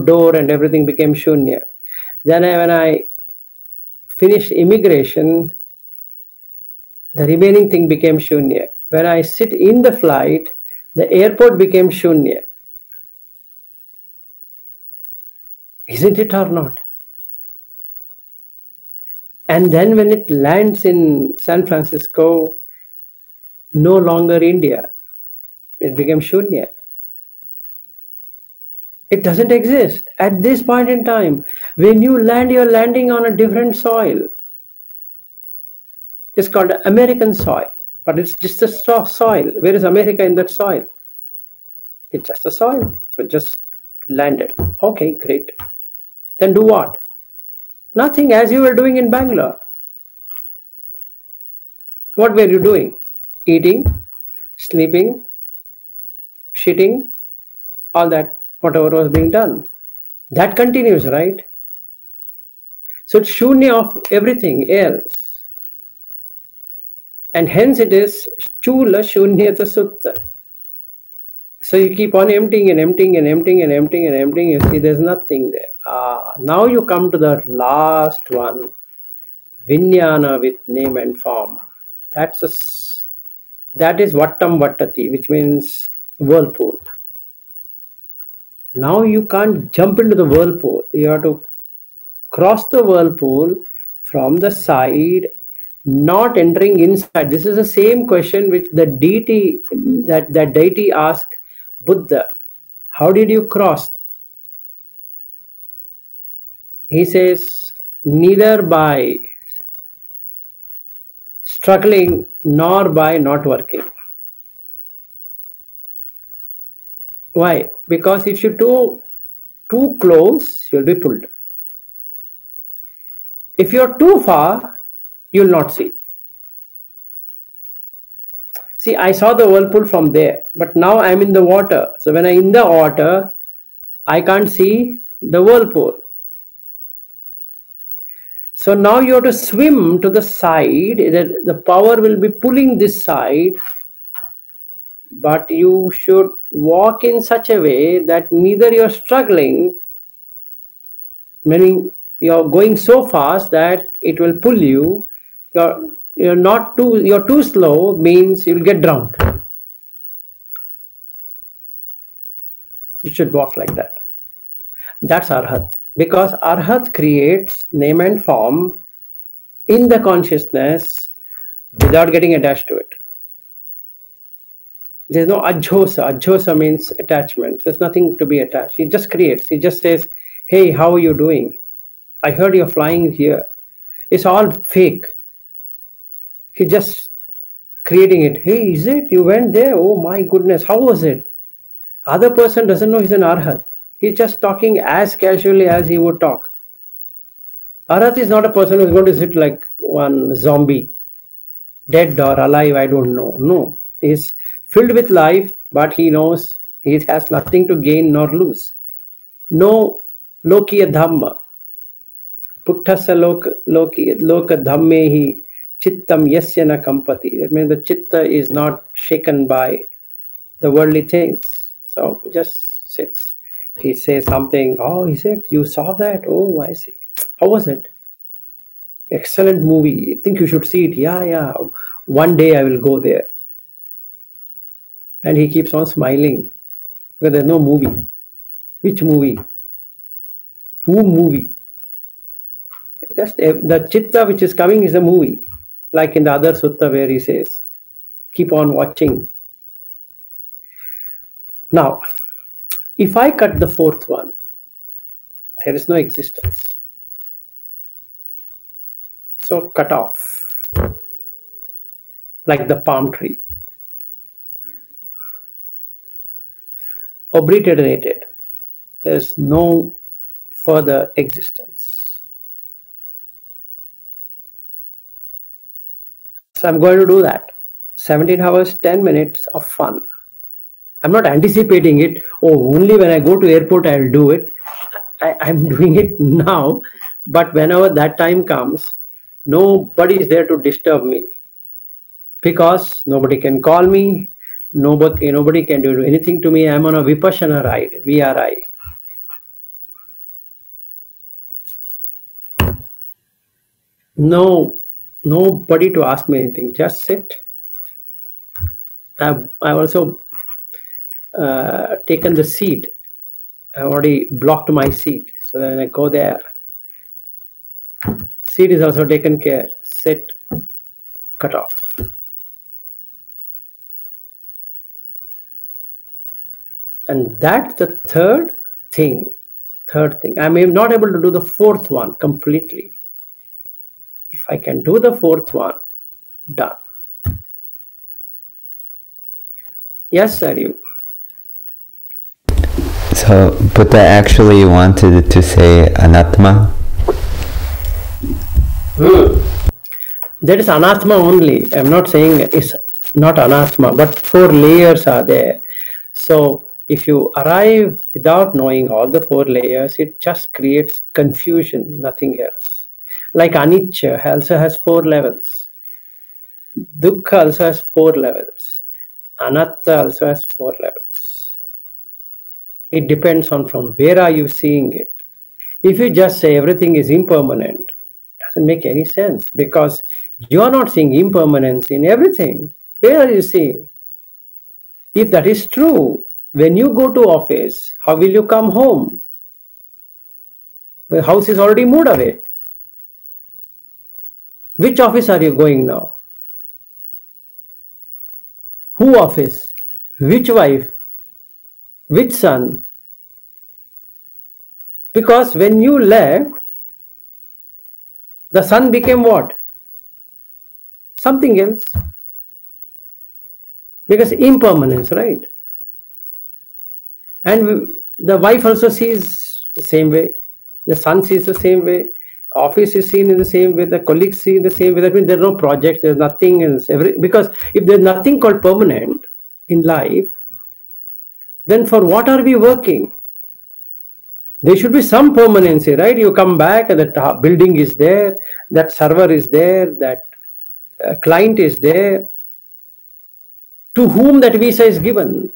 door and everything became Shunya. Then when I finished immigration, the remaining thing became Shunya. When I sit in the flight, the airport became Shunya. Isn't it or not? And then when it lands in San Francisco, no longer India. It became Shunya. It doesn't exist at this point in time. When you land, you're landing on a different soil. It's called American soil, but it's just a soil. Where is America in that soil? It's just a soil. So just landed. Okay, great. Then do what? Nothing, as you were doing in Bangalore. What were you doing? Eating, sleeping, shitting, all that, whatever was being done. That continues, right? So it's Shunya of everything else. And hence it is Chula Shunyata Sutta. So you keep on emptying and emptying and emptying and emptying and emptying. You see, there's nothing there. Now you come to the last one, Vijnana with name and form. That's that is Vattam Vattati, which means whirlpool. Now you can't jump into the whirlpool. You have to cross the whirlpool from the side, not entering inside. This is the same question which the deity that deity asked Buddha. How did you cross? He says, neither by struggling nor by not working. Why? Because if you do too close, you'll be pulled. If you're too far, you'll not see. See, I saw the whirlpool from there, but now I'm in the water. So when I'm in the water, I can't see the whirlpool. So now you have to swim to the side. The power will be pulling this side, but you should walk in such a way that neither you're struggling, meaning you're going so fast that it will pull you. You're too slow, means you'll get drowned. You should walk like that. That's arhat. Because arhat creates name and form in the consciousness without getting attached to it. There's no ajhosa. Ajhosa means attachment. There's nothing to be attached. He just creates. He just says, hey, how are you doing? I heard you're flying here. It's all fake. He just creating it. Hey, is it? You went there? Oh my goodness, how was it? Other person doesn't know he's an arhat. He's just talking as casually as he would talk. Arhat is not a person who's going to sit like one zombie, dead or alive, I don't know. No, he's filled with life, but he knows he has nothing to gain nor lose. No lokiya dhamma. Puttasa loka dhammehi chittam yasya na kampati. That means the chitta is not shaken by the worldly things. So just sits. He says something. Oh, is it? You saw that? Oh, I see. How was it? Excellent movie. I think you should see it. Yeah. One day I will go there. And he keeps on smiling because there's no movie. Which movie? Who movie? Just the chitta which is coming is a movie. Like in the other sutta where he says, keep on watching. Now, if I cut the fourth one, there is no existence. So cut off, like the palm tree. Obliterated. There's no further existence. So I'm going to do that. 17 hours, 10 minutes of fun. I'm not anticipating it. Oh, only when I go to airport I'll do it. I'm doing it now. But whenever that time comes, nobody is there to disturb me. Because nobody can call me. Nobody can do anything to me. I'm on a Vipassana ride, VRI. Nobody to ask me anything. Just sit. I've also taken the seat. I already blocked my seat. So then I go there. Seat is also taken care. Sit. Cut off. And that's the third thing. I am not able to do the fourth one completely. If I can do the fourth one, done. Yes, sir, you. So Buddha actually wanted to say anatma? That is anatma only. I'm not saying it's not anatma, but 4 layers are there. So if you arrive without knowing all the 4 layers, it just creates confusion, nothing else. Like anicca also has 4 levels. Dukkha also has 4 levels. Anatta also has 4 levels. It depends on from where are you seeing it. If you just say everything is impermanent, it doesn't make any sense, because you are not seeing impermanence in everything. Where are you seeing? If that is true, when you go to office, how will you come home? The house is already moved away. Which office are you going now? Who office? Which wife? Which son? Because when you left, the son became what? Something else. Because impermanence, right? And the wife also sees the same way. The son sees the same way. Office is seen in the same way. The colleagues see the same way. That means there are no projects. There's nothing else. Because if there's nothing called permanent in life, then for what are we working? There should be some permanency, right? You come back and that building is there, that server is there, that client is there. To whom that visa is given?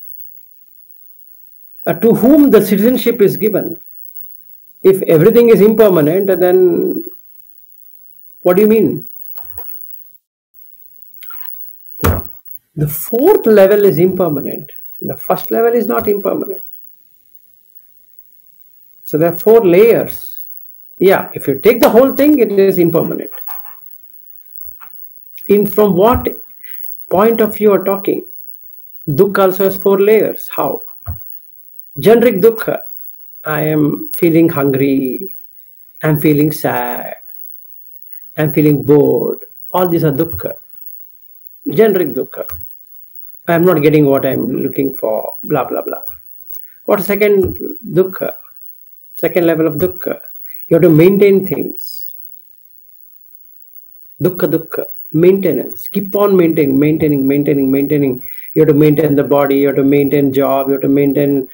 To whom the citizenship is given? If everything is impermanent, then what do you mean? Now, the fourth level is impermanent. The first level is not impermanent. So there are 4 layers. Yeah, if you take the whole thing, it is impermanent. From what point of view you are talking? Dukkha also has 4 layers. How? Generic dukkha. I am feeling hungry. I am feeling sad. I am feeling bored. All these are dukkha. Generic dukkha. I am not getting what I am looking for. Blah, blah, blah. What is second dukkha? Second level of dukkha. You have to maintain things. Dukkha, dukkha. Maintenance. Keep on maintaining. You have to maintain the body. You have to maintain job. You have to maintain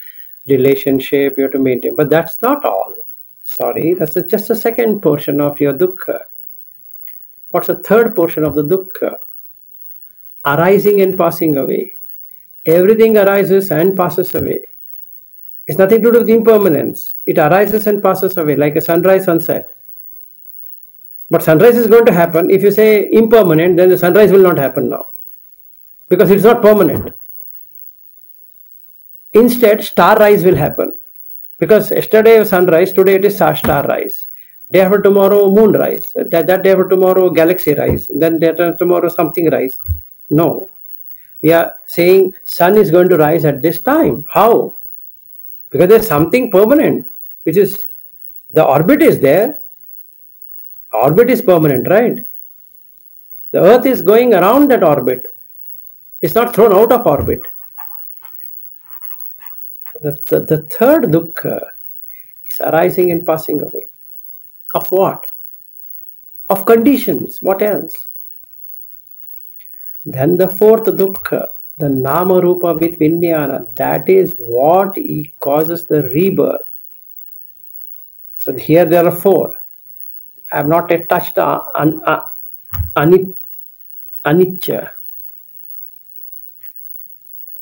relationship. You have to maintain. But that's not all. Sorry, that's just the second portion of your dukkha. What's the third portion of the dukkha? Arising and passing away. Everything arises and passes away. It's nothing to do with impermanence. It arises and passes away like a sunrise, sunset. But sunrise is going to happen. If you say impermanent, then the sunrise will not happen now, because it's not permanent. Instead, star rise will happen, because yesterday was sunrise, today it is star rise. Day after tomorrow, moon rise. That day after tomorrow, galaxy rise. Then day after tomorrow, something rise. No. We are saying sun is going to rise at this time. How? Because there's something permanent, which is the orbit is there. Orbit is permanent, right? The earth is going around that orbit. It's not thrown out of orbit. The third dukkha is arising and passing away. Of what? Of conditions. What else? Then the fourth dukkha, the nama rupa with vijnana, that is what causes the rebirth. So here there are 4. I have not yet touched anicca.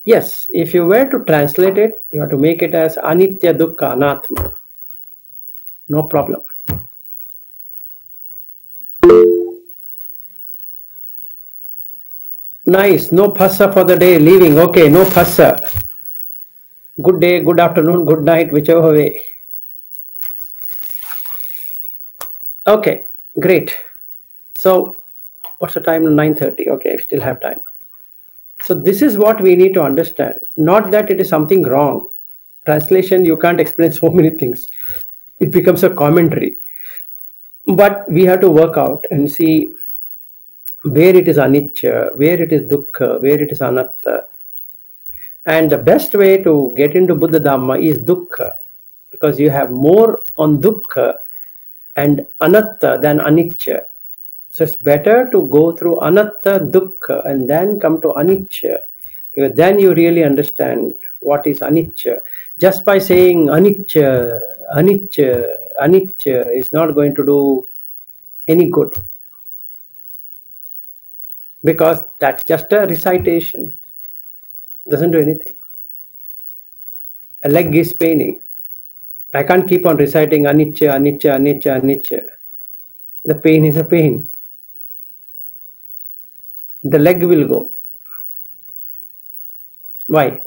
Yes, if you were to translate it, you have to make it as anitya dukkha anatma. No problem. Nice. No phassa for the day. Leaving. Okay. No phassa. Good day, good afternoon, good night, whichever way. Okay. Great. So, what's the time? 9:30. Okay. I still have time. So, this is what we need to understand. Not that it is something wrong. Translation, you can't explain so many things. It becomes a commentary. But we have to work out and see where it is anicca, where it is dukkha, where it is anatta. And the best way to get into Buddha Dhamma is dukkha, because you have more on dukkha and anatta than anicca. So it's better to go through anatta, dukkha, and then come to anicca, because then you really understand what is anicca. Just by saying anicca, anicca, anicca is not going to do any good, because that's just a recitation. Doesn't do anything. A leg is paining. I can't keep on reciting anicca, anicca, anicca, anicca. The pain is a pain. The leg will go. Why?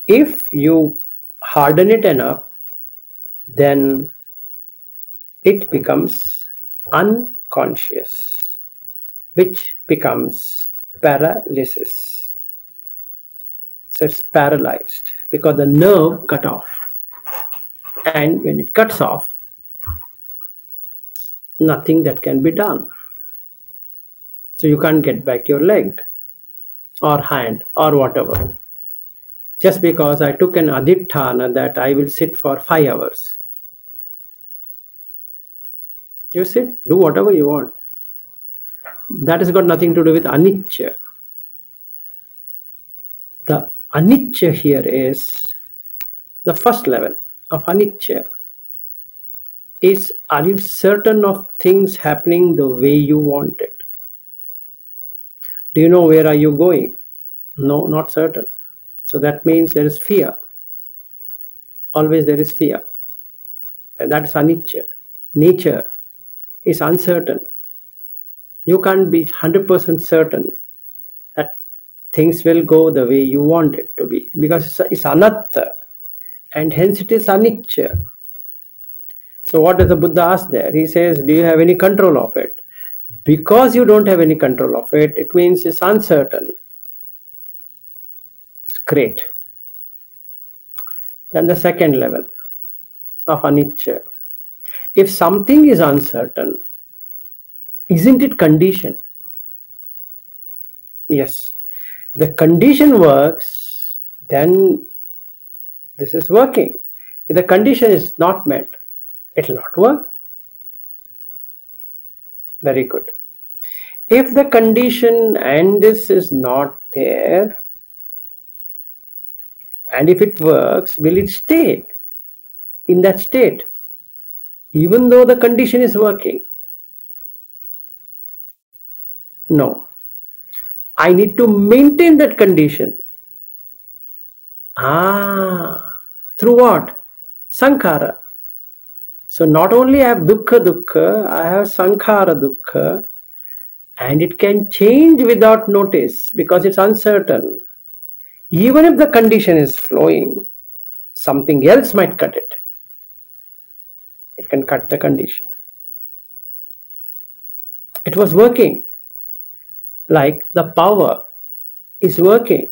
If you harden it enough, then it becomes unconscious, which becomes paralysis. So it's paralyzed because the nerve cut off. And when it cuts off, nothing that can be done. So you can't get back your leg or hand or whatever. Just because I took an adhitthana that I will sit for 5 hours. You sit, do whatever you want. That has got nothing to do with anicca. The anicca here is the first level of anicca. Is, are you certain of things happening the way you want it? Do you know where are you going? No, not certain. So that means there is fear. Always there is fear. And that is anicca. Nature is uncertain. You can't be 100% certain that things will go the way you want it to be, because it's anatta, and hence it is anicca. So what does the Buddha ask there? He says, do you have any control of it? Because you don't have any control of it, it means it's uncertain. It's great. Then the second level of anicca. If something is uncertain, isn't it conditioned? Yes. The condition works, then this is working. If the condition is not met, it will not work. Very good. If the condition and this is not there, and if it works, will it stay in that state, even though the condition is working? No. I need to maintain that condition. Through what? Sankhara. So not only I have dukkha dukkha, I have sankhara dukkha, and it can change without notice because it's uncertain. Even if the condition is flowing, something else might cut it. It can cut the condition. It was working. Like the power is working,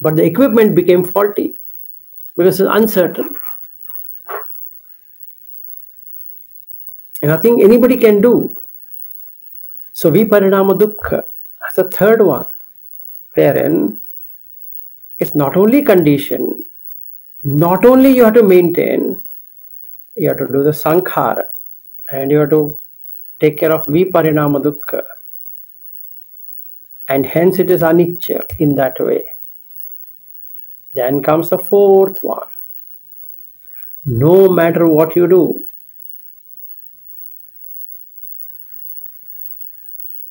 but the equipment became faulty because it's uncertain. And nothing anybody can do. So viparinama dukkha, that's the third one, wherein it's not only condition, not only you have to maintain, you have to do the sankhara, and you have to take care of viparinama dukkha. And hence it is anicca in that way. Then comes the fourth one. No matter what you do,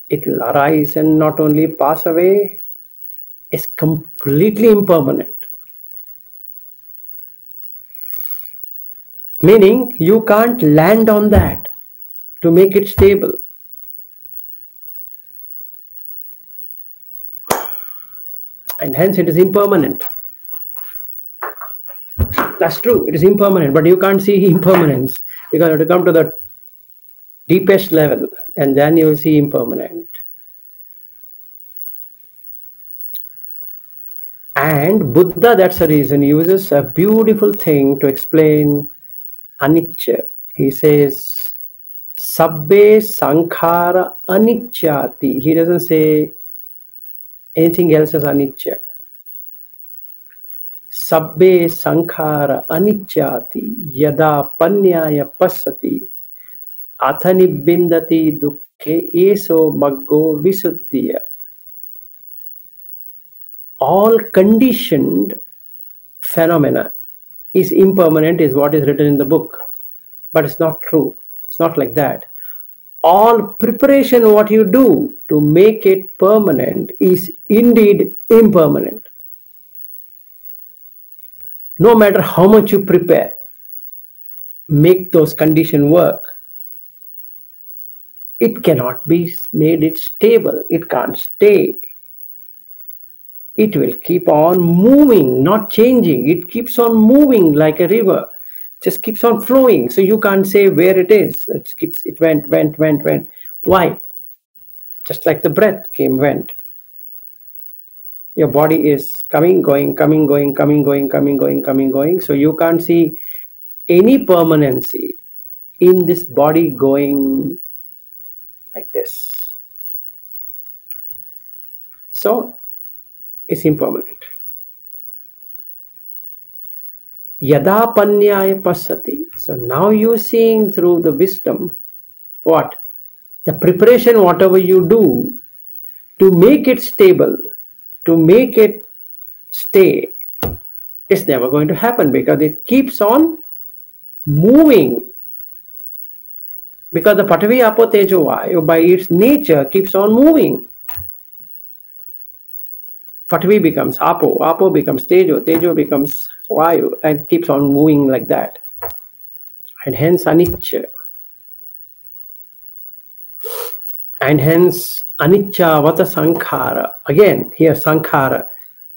it will arise and not only pass away, it's completely impermanent. Meaning you can't land on that to make it stable. And hence it is impermanent. That's true, it is impermanent, but you can't see impermanence because you have to come to the deepest level and then you will see impermanent. And Buddha, that's the reason, uses a beautiful thing to explain anicca. He says, Sabbe sankhara anicchati. He doesn't say anything else as anicca. Sabbe sankhara anicchati yada panyaya pasati athani bindati dukkhe eso maggo visuddhiya. All conditioned phenomena is impermanent is what is written in the book. But it's not true. It's not like that. All preparation what you do to make it permanent is indeed impermanent. No matter how much you prepare, make those conditions work, it cannot be made it stable. It can't stay. It will keep on moving, not changing. It keeps on moving like a river, just keeps on flowing. So you can't say where it is. It went. Why? Just like the breath came, went. Your body is coming, going, coming, going, coming, going, coming, going, coming, going. So you can't see any permanency in this body going like this. So it's impermanent. Yada panyaya pasati. So now you're seeing through the wisdom what? The preparation, whatever you do to make it stable, to make it stay, it's never going to happen because it keeps on moving. Because the Patavi Apo Tejo Vayu by its nature keeps on moving. Patavi becomes Apo, Apo becomes Tejo, Tejo becomes Vayu, and keeps on moving like that. And hence Anicca. And hence Anicca Vata Sankhara. Again, here Sankhara.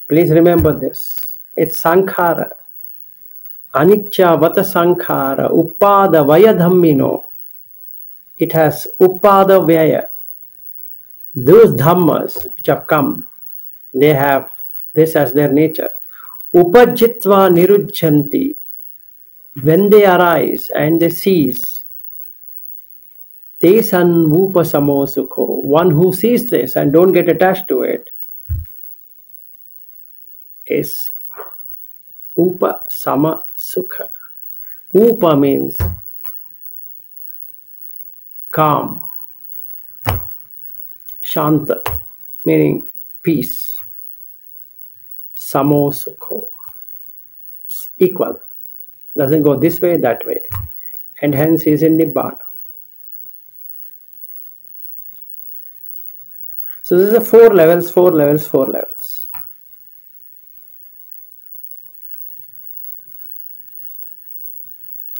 Please remember this. It's Sankhara. Anicca Vata Sankhara. Upada Vaya Dhammino. It has Upada Vyaya. Those Dhammas which have come, they have this as their nature. Upajitva Nirujjanti. When they arise and they cease, Tesan Vupa Samo Sukho. One who sees this and don't get attached to it is Upa Sama Sukha. Upa means calm. Shanta meaning peace. Samo Sukho. It's equal. Doesn't go this way, that way. And hence is in Nibbana. So this is a 4 levels, 4 levels, 4 levels.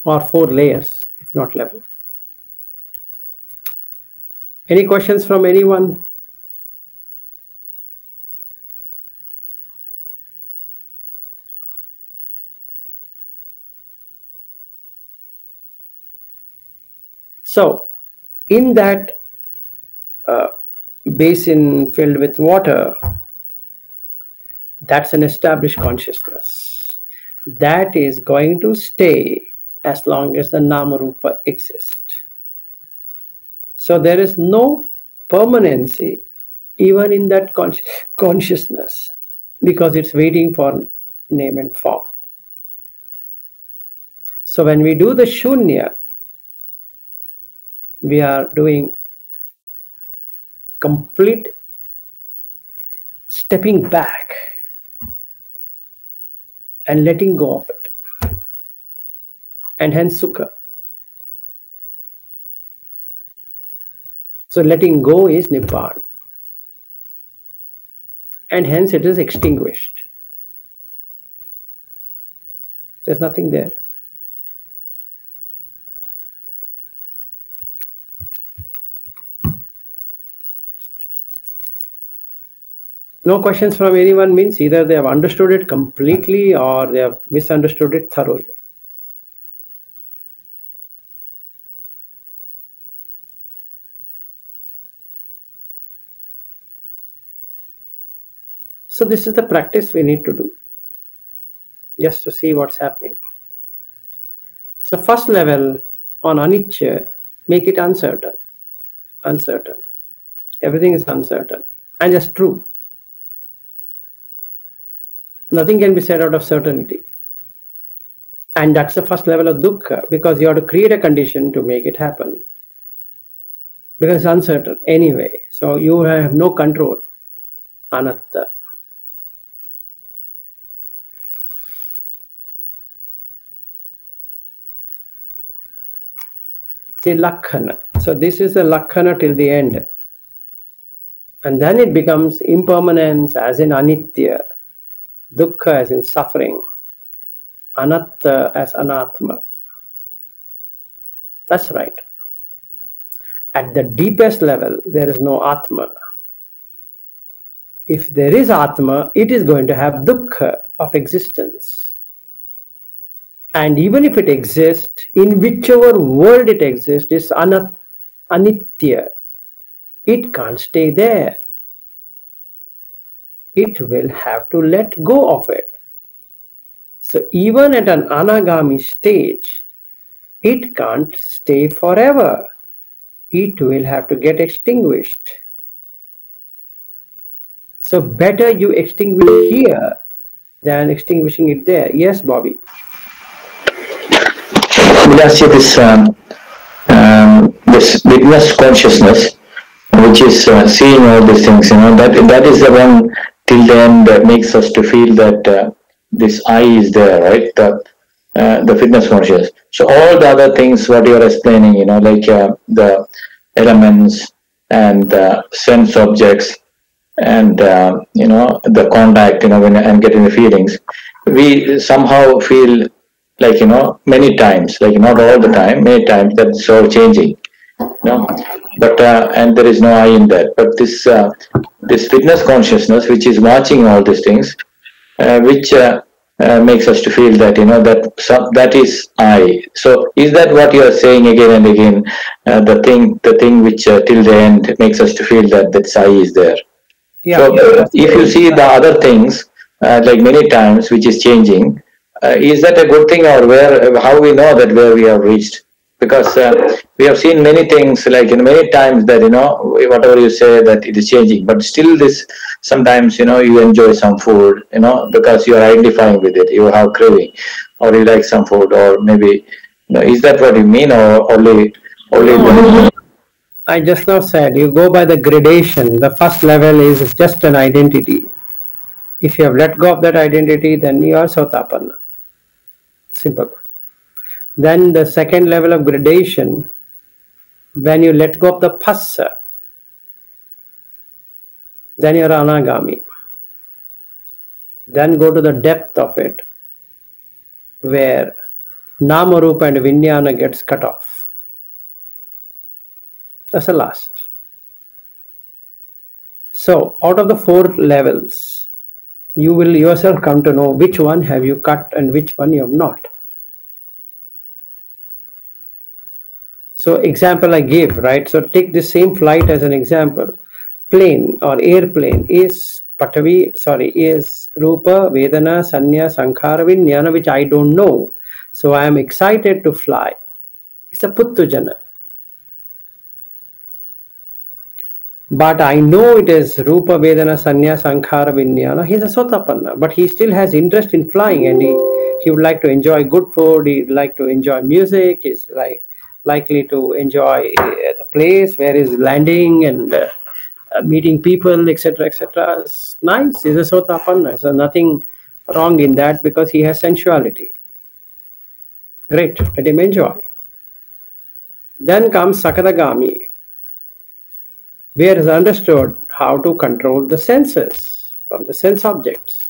Or 4 layers, if not level. Any questions from anyone? So, in that basin filled with water, that's an established consciousness. That is going to stay as long as the Namarupa exists. So there is no permanency even in that consciousness because it's waiting for name and form. So when we do the Shunya, we are doing complete stepping back and letting go of it. And hence Sukha. So letting go is Nibbana. And hence it is extinguished. There's nothing there. No questions from anyone means either they have understood it completely or they have misunderstood it thoroughly. So this is the practice we need to do, just to see what's happening. So first level on Anicca, make it uncertain. Uncertain. Everything is uncertain. And just true. Nothing can be said out of certainty. And that's the first level of dukkha, because you have to create a condition to make it happen. Because it's uncertain anyway. So you have no control. Anatta. The Lakkhana. So this is the Lakkhana till the end. And then it becomes impermanence as in Anitya. Dukkha as in suffering. anatta as anatma. That's right. At the deepest level, there is no atma. If there is atma, it is going to have dukkha of existence. And even if it exists, in whichever world it exists, is anitya. It can't stay there. It will have to let go of it. So even at an anagami stage, it can't stay forever. It will have to get extinguished. So better you extinguish here than extinguishing it there. Yes, Bobby? We'll ask you this witness consciousness, which is seeing all these things. That is the one till the end that makes us to feel that this I is there, right? The fitness consciousness. So all the other things, what you are explaining, like the elements and sense objects and the contact, when I'm getting the feelings, we somehow feel like many times, like not all the time, many times that's all changing. But and there is no I in that. But this witness consciousness, which is watching all these things, which makes us to feel that that is I. So is that what you are saying again and again? The thing which till the end makes us to feel that I is there. Yeah. So if you see the other things, like many times, which is changing, is that a good thing, or how we know that where we have reached? Because we have seen many things, like many times that whatever you say that it is changing, but still this sometimes you enjoy some food because you are identifying with it, you have craving, or you like some food, or maybe is that what you mean, or only? No. I just now said you go by the gradation. The first level is just an identity. If you have let go of that identity, then you are Sotapanna. Simple. Then the second level of gradation, when you let go of the phassa, then you are anagami. Then go to the depth of it, where nama, rupa and vijnana gets cut off. That's the last. So out of the 4 levels, you will yourself come to know which one have you cut and which one you have not. So example I give, right? So take the same flight as an example. Plane or airplane is is Rupa, Vedana, Sanya, Sankhara, Vijnana, which I don't know. So I am excited to fly. It's a Puttujana. But I know it is Rupa, Vedana, Sanya, Sankhara, Vijnana. He's a Sotapanna, but he still has interest in flying, and he would like to enjoy good food, he'd like to enjoy music, he's likely to enjoy the place where he's landing and meeting people, etc., etc. It's nice. He's a Sotapanna. So nothing wrong in that because he has sensuality. Great. Let him enjoy. Then comes Sakadagami, where is understood how to control the senses from the sense objects.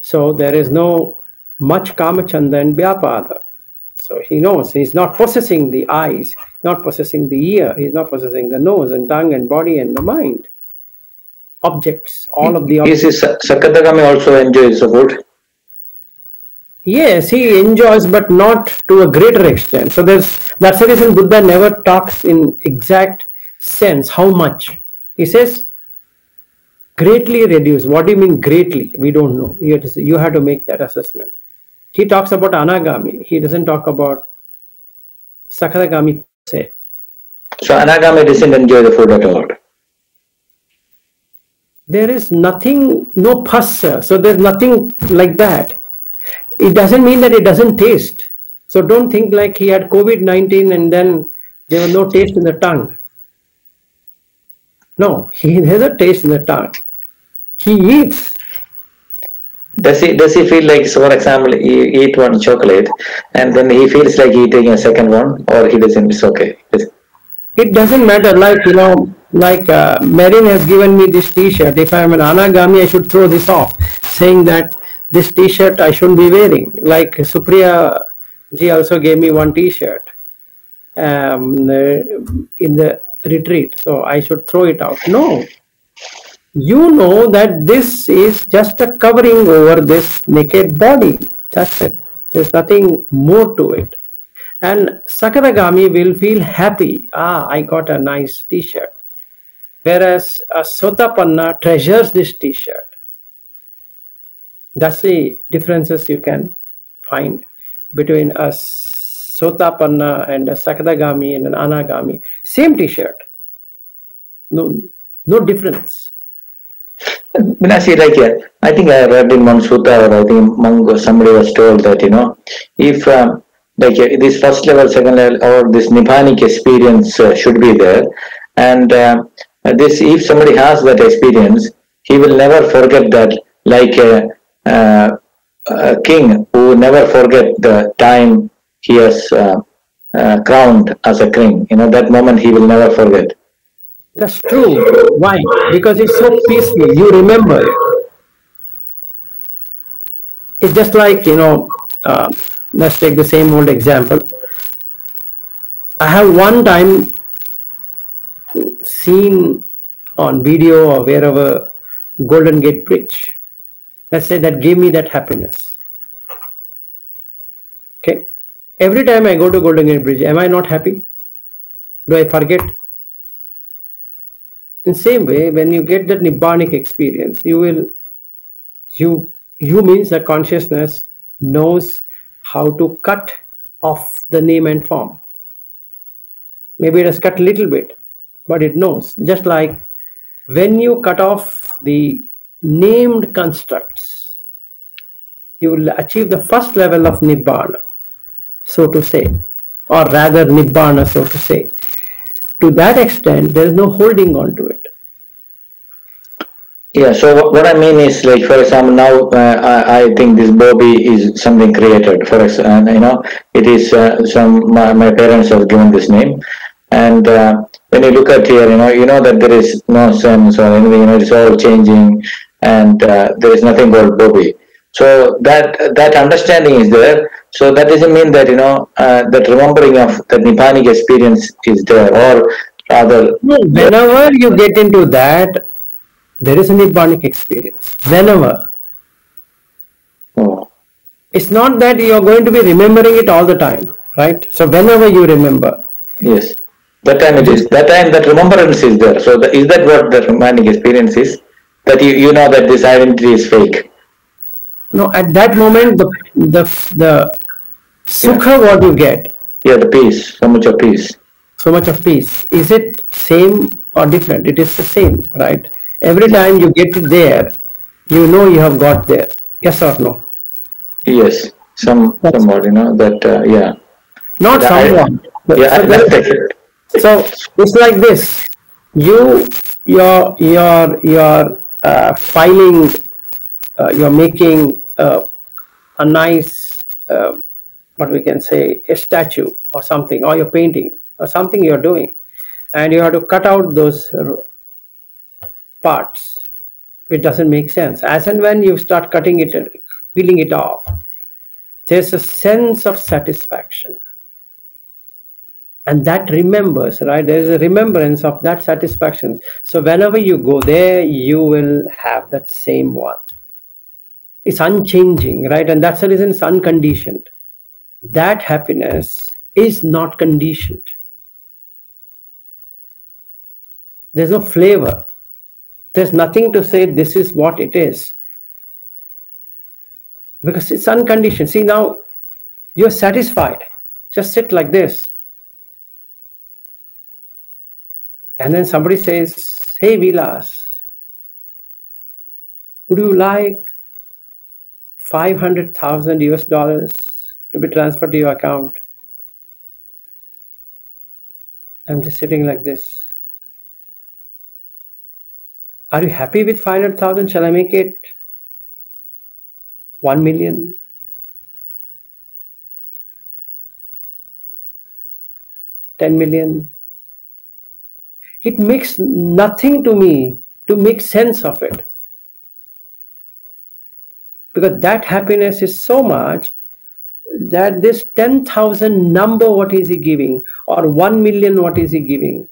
So there is no much Kamachanda and Vyapada. So he knows he's not possessing the eyes, not possessing the ear, he's not possessing the nose and tongue and body and the mind. Objects, all of the objects. Is Sakadagami also enjoys the food? Yes, he enjoys, but not to a greater extent. So that's the reason Buddha never talks in exact sense how much. He says greatly reduced. What do you mean greatly? We don't know. You have to make that assessment. He talks about anagami. He doesn't talk about sakadagami per se. So anagami doesn't enjoy the food at all. There is nothing, no phassa. So there's nothing like that. It doesn't mean that it doesn't taste. So don't think like he had COVID-19 and then there was no taste in the tongue. No, he has a taste in the tongue. He eats. Does he feel like, so for example, he eat one chocolate and then he feels like eating a second one, or he doesn't? It's okay. It doesn't matter. Like Marin has given me this T-shirt. If I am an anagami, I should throw this off, saying that this t-shirt I shouldn't be wearing. Like Supriya ji also gave me one t-shirt in the retreat, so I should throw it out. No, you know that this is just a covering over this naked body. That's it. There's nothing more to it. And Sakadagami will feel happy. Ah, I got a nice t-shirt. Whereas a Sotapanna treasures this t-shirt. That's the differences you can find between a Sotapanna and a Sakadagami and an Anagami. Same t-shirt. No, no difference. When I see like, I think I read in one sutta, or I think somebody was told that, if this first level, second level, or this Nibbanic experience should be there, and this, if somebody has that experience, he will never forget that, like a king who never forget the time he has crowned as a king. That moment he will never forget. That's true. Why? Because it's so peaceful. You remember it. It's just like, let's take the same old example. I have one time seen on video or wherever Golden Gate Bridge. Let's say that gave me that happiness. Okay. Every time I go to Golden Gate Bridge, am I not happy? Do I forget? In same way, when you get that Nibbanic experience, you means the consciousness knows how to cut off the name and form. Maybe it has cut a little bit, but it knows. Just like when you cut off the named constructs, you will achieve the first level of Nibbana, so to say, or rather Nibbana, so to say. To that extent, there is no holding on to it. Yeah, so what I mean is, like, for example, now I think this Bobby is something created. For example, it is my parents have given this name, and when you look at here, you know that there is no sense or anything. It's all changing, and there is nothing called Bobby. So that understanding is there. So that doesn't mean that that remembering of the Nibbanic experience is there, or rather. No, whenever you get into that, there is a Nibbanic experience. Whenever. Oh. It's not that you are going to be remembering it all the time, right? So whenever you remember. Yes. That time it is. That time that remembrance is there. So is that what the Nibbanic experience is? That you know that this identity is fake. No, at that moment, the sukha what you get. Yeah, the peace, so much of peace. So much of peace. Is it same or different? It is the same, right? Every time you get there, you know you have got there. Yes or no? Yes, somewhat, that, yeah. Not somewhat. So it's like this. You're filing, you're making a nice, what we can say, a statue or something, or you're painting or something you're doing, and you have to cut out those parts. It doesn't make sense. As and when you start cutting it and peeling it off, there's a sense of satisfaction. And that remembers, right? There's a remembrance of that satisfaction. So whenever you go there, you will have that same one. It's unchanging, right? And that's the reason it's unconditioned. That happiness is not conditioned. There's no flavor. There's nothing to say this is what it is. Because it's unconditioned. See, now you're satisfied. Just sit like this. And then somebody says, hey Vilas, would you like 500,000 US dollars to be transferred to your account? I'm just sitting like this. Are you happy with 500,000? Shall I make it 1 million? 10 million? It makes nothing to me to make sense of it. Because that happiness is so much that this 10,000 number, what is he giving, or 1 million, what is he giving,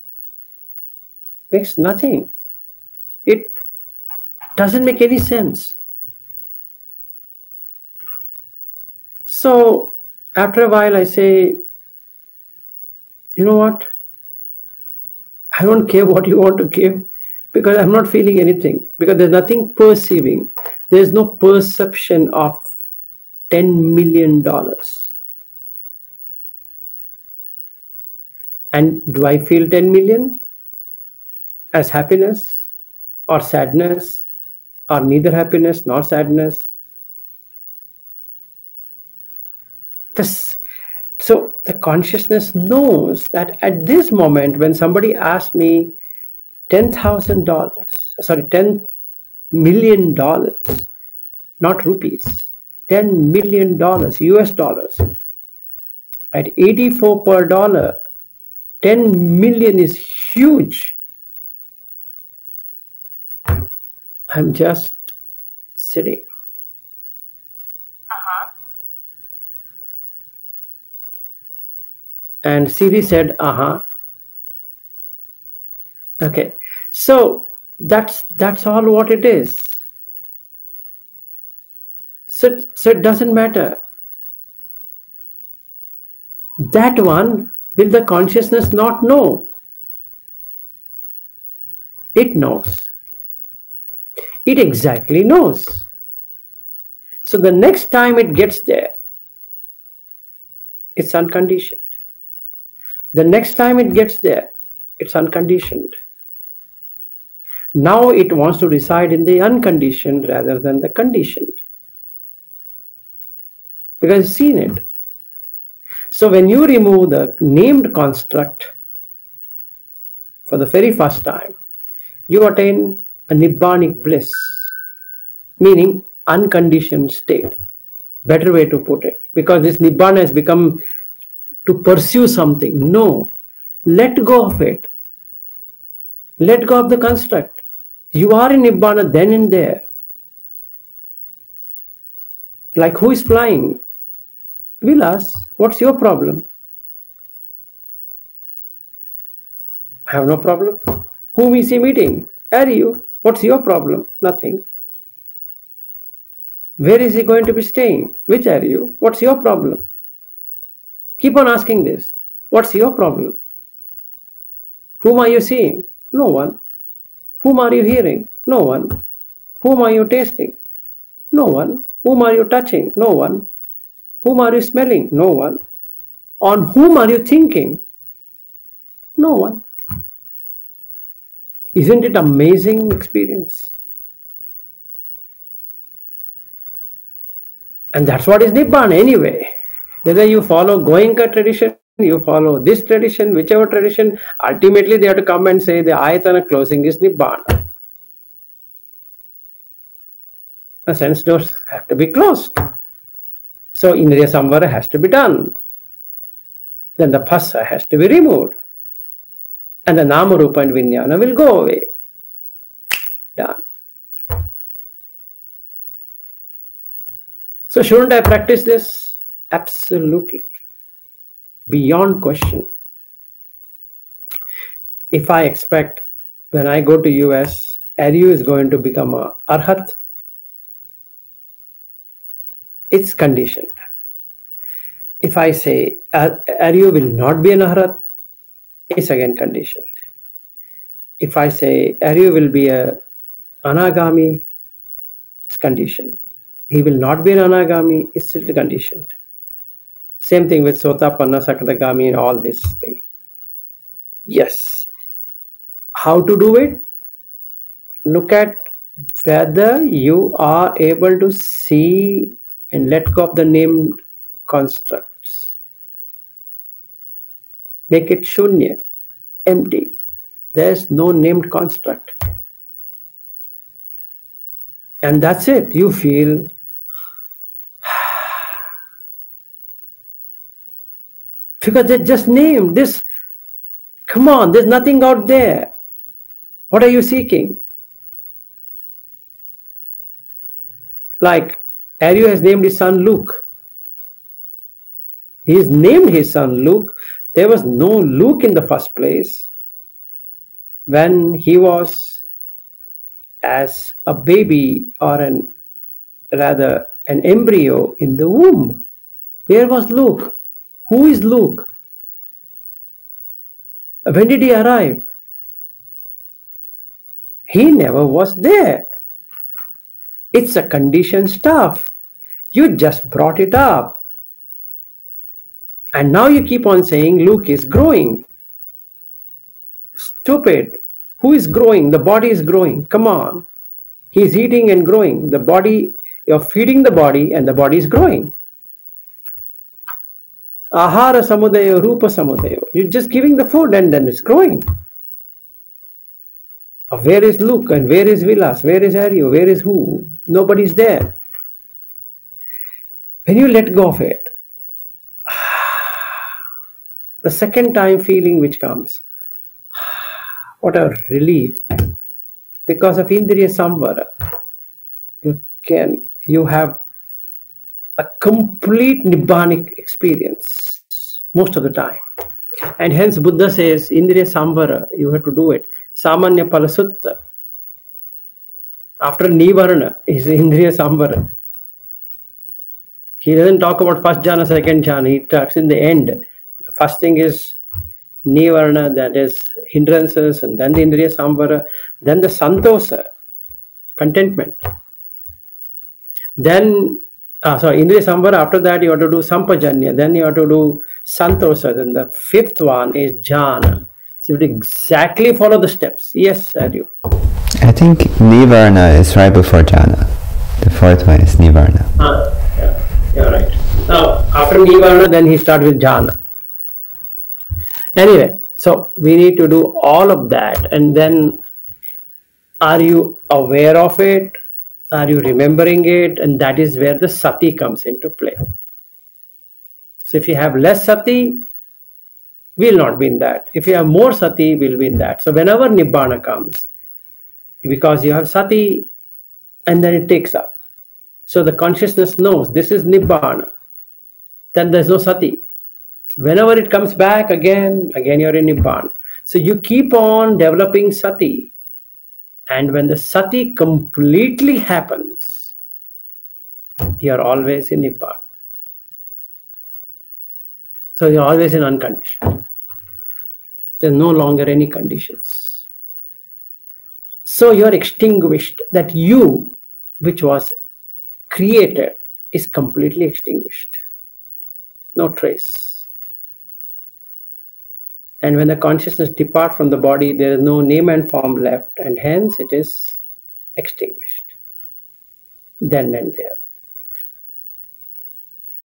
makes nothing. It doesn't make any sense. So after a while I say, you know what? I don't care what you want to give, because I'm not feeling anything, because there's nothing perceiving. There's no perception of $10 million. And do I feel 10 million as happiness or sadness, or neither happiness nor sadness? So the consciousness knows that at this moment, when somebody asks me $10,000, sorry, $10 million, not rupees, $10 million US dollars, at 84 per dollar, 10 million is huge. I'm just sitting. And Siri said, Okay, so that's all what it is. So it doesn't matter. That one, will the consciousness not know? It knows. It exactly knows. So the next time it gets there, it's unconditioned. The next time it gets there, it's unconditioned. Now it wants to reside in the unconditioned rather than the conditioned, because it's seen it. So when you remove the named construct for the very first time, you attain a Nibbanic bliss, meaning unconditioned state. Better way to put it, because this Nibbana has become to pursue something. No, let go of it. Let go of the construct. You are in Nibbana then and there. Like who is flying? Vilas, what's your problem? I have no problem. Whom is he meeting? Are you? What's your problem? Nothing. Where is he going to be staying? Which are you? What's your problem? Keep on asking this. What's your problem? Whom are you seeing? No one. Whom are you hearing? No one. Whom are you tasting? No one. Whom are you touching? No one. Whom are you smelling? No one. On whom are you thinking? No one. Isn't it amazing experience? And that's what is Nibbana anyway. Whether you follow Goenka tradition, you follow this tradition, whichever tradition, ultimately they have to come and say the ayatana closing is Nibbana. The sense doors have to be closed. So Indriya Samvara has to be done. Then the Phassa has to be removed. And the Nama Rupa and Vijnana will go away. Done. So shouldn't I practice this? Absolutely. Beyond question. If I expect when I go to US, Aryu is going to become a Arhat, it's conditioned. If I say Aryu will not be an Arhat, it's again conditioned. If I say Aryu will be a Anagami, it's conditioned. He will not be an Anagami, it's still conditioned. Same thing with Sotapanna, Sakadagami and all this thing. Yes. How to do it? Look at whether you are able to see and let go of the named constructs. Make it shunya, empty. There's no named construct. And that's it. You feel because they just named this. Come on, there's nothing out there. What are you seeking? Like Aryu has named his son Luke. He has named his son Luke. There was no Luke in the first place when he was as a baby, or rather an embryo in the womb. Where was Luke? Who is Luke? When did he arrive? He never was there. It's a conditioned stuff. You just brought it up. And now you keep on saying Luke is growing. Stupid. Who is growing? The body is growing. Come on. He's eating and growing. The body, you're feeding the body and the body is growing. Ahara samudaya, rupa samudaya. You're just giving the food and then it's growing. Where is Luke and where is Vilas? Where is Aryu? Where is who? Nobody's there. When you let go of it, the second time feeling which comes, what a relief. Because of Indriya Samvara, you have a complete Nibbanic experience most of the time. And hence Buddha says, Indriya Samvara, you have to do it. Samanya Palasutta. After Nivarna is Indriya Samvara. He doesn't talk about first jhana, second jhana. He talks in the end. The first thing is Nivarna, that is hindrances, and then the Indriya Samvara, then the Santosa, contentment. Then, Indriya Samvara, after that you have to do Sampajanya, then you have to do Santosa, then the fifth one is Jhana. So you have to exactly follow the steps. Yes, Aryu. I think Nivarna is right before Jhana. The fourth one is Nivarna. Yeah, you're right. Now, after Nivarna, then he starts with Jhana. Anyway, so we need to do all of that, and then are you aware of it? Are you remembering it? And that is where the sati comes into play. So if you have less sati, we'll not be in that. If you have more sati, we'll be in that. So whenever Nibbana comes, because you have sati, and then it takes up. So the consciousness knows this is Nibbana. Then there's no sati. So whenever it comes back again you're in Nibbana. So you keep on developing sati. And when the sati completely happens, you're always in Nibbana. So you're always in unconditioned. There's no longer any conditions. So you're extinguished. That you, which was created, is completely extinguished. No trace. And when the consciousness departs from the body, there is no name and form left, and hence it is extinguished. Then and there.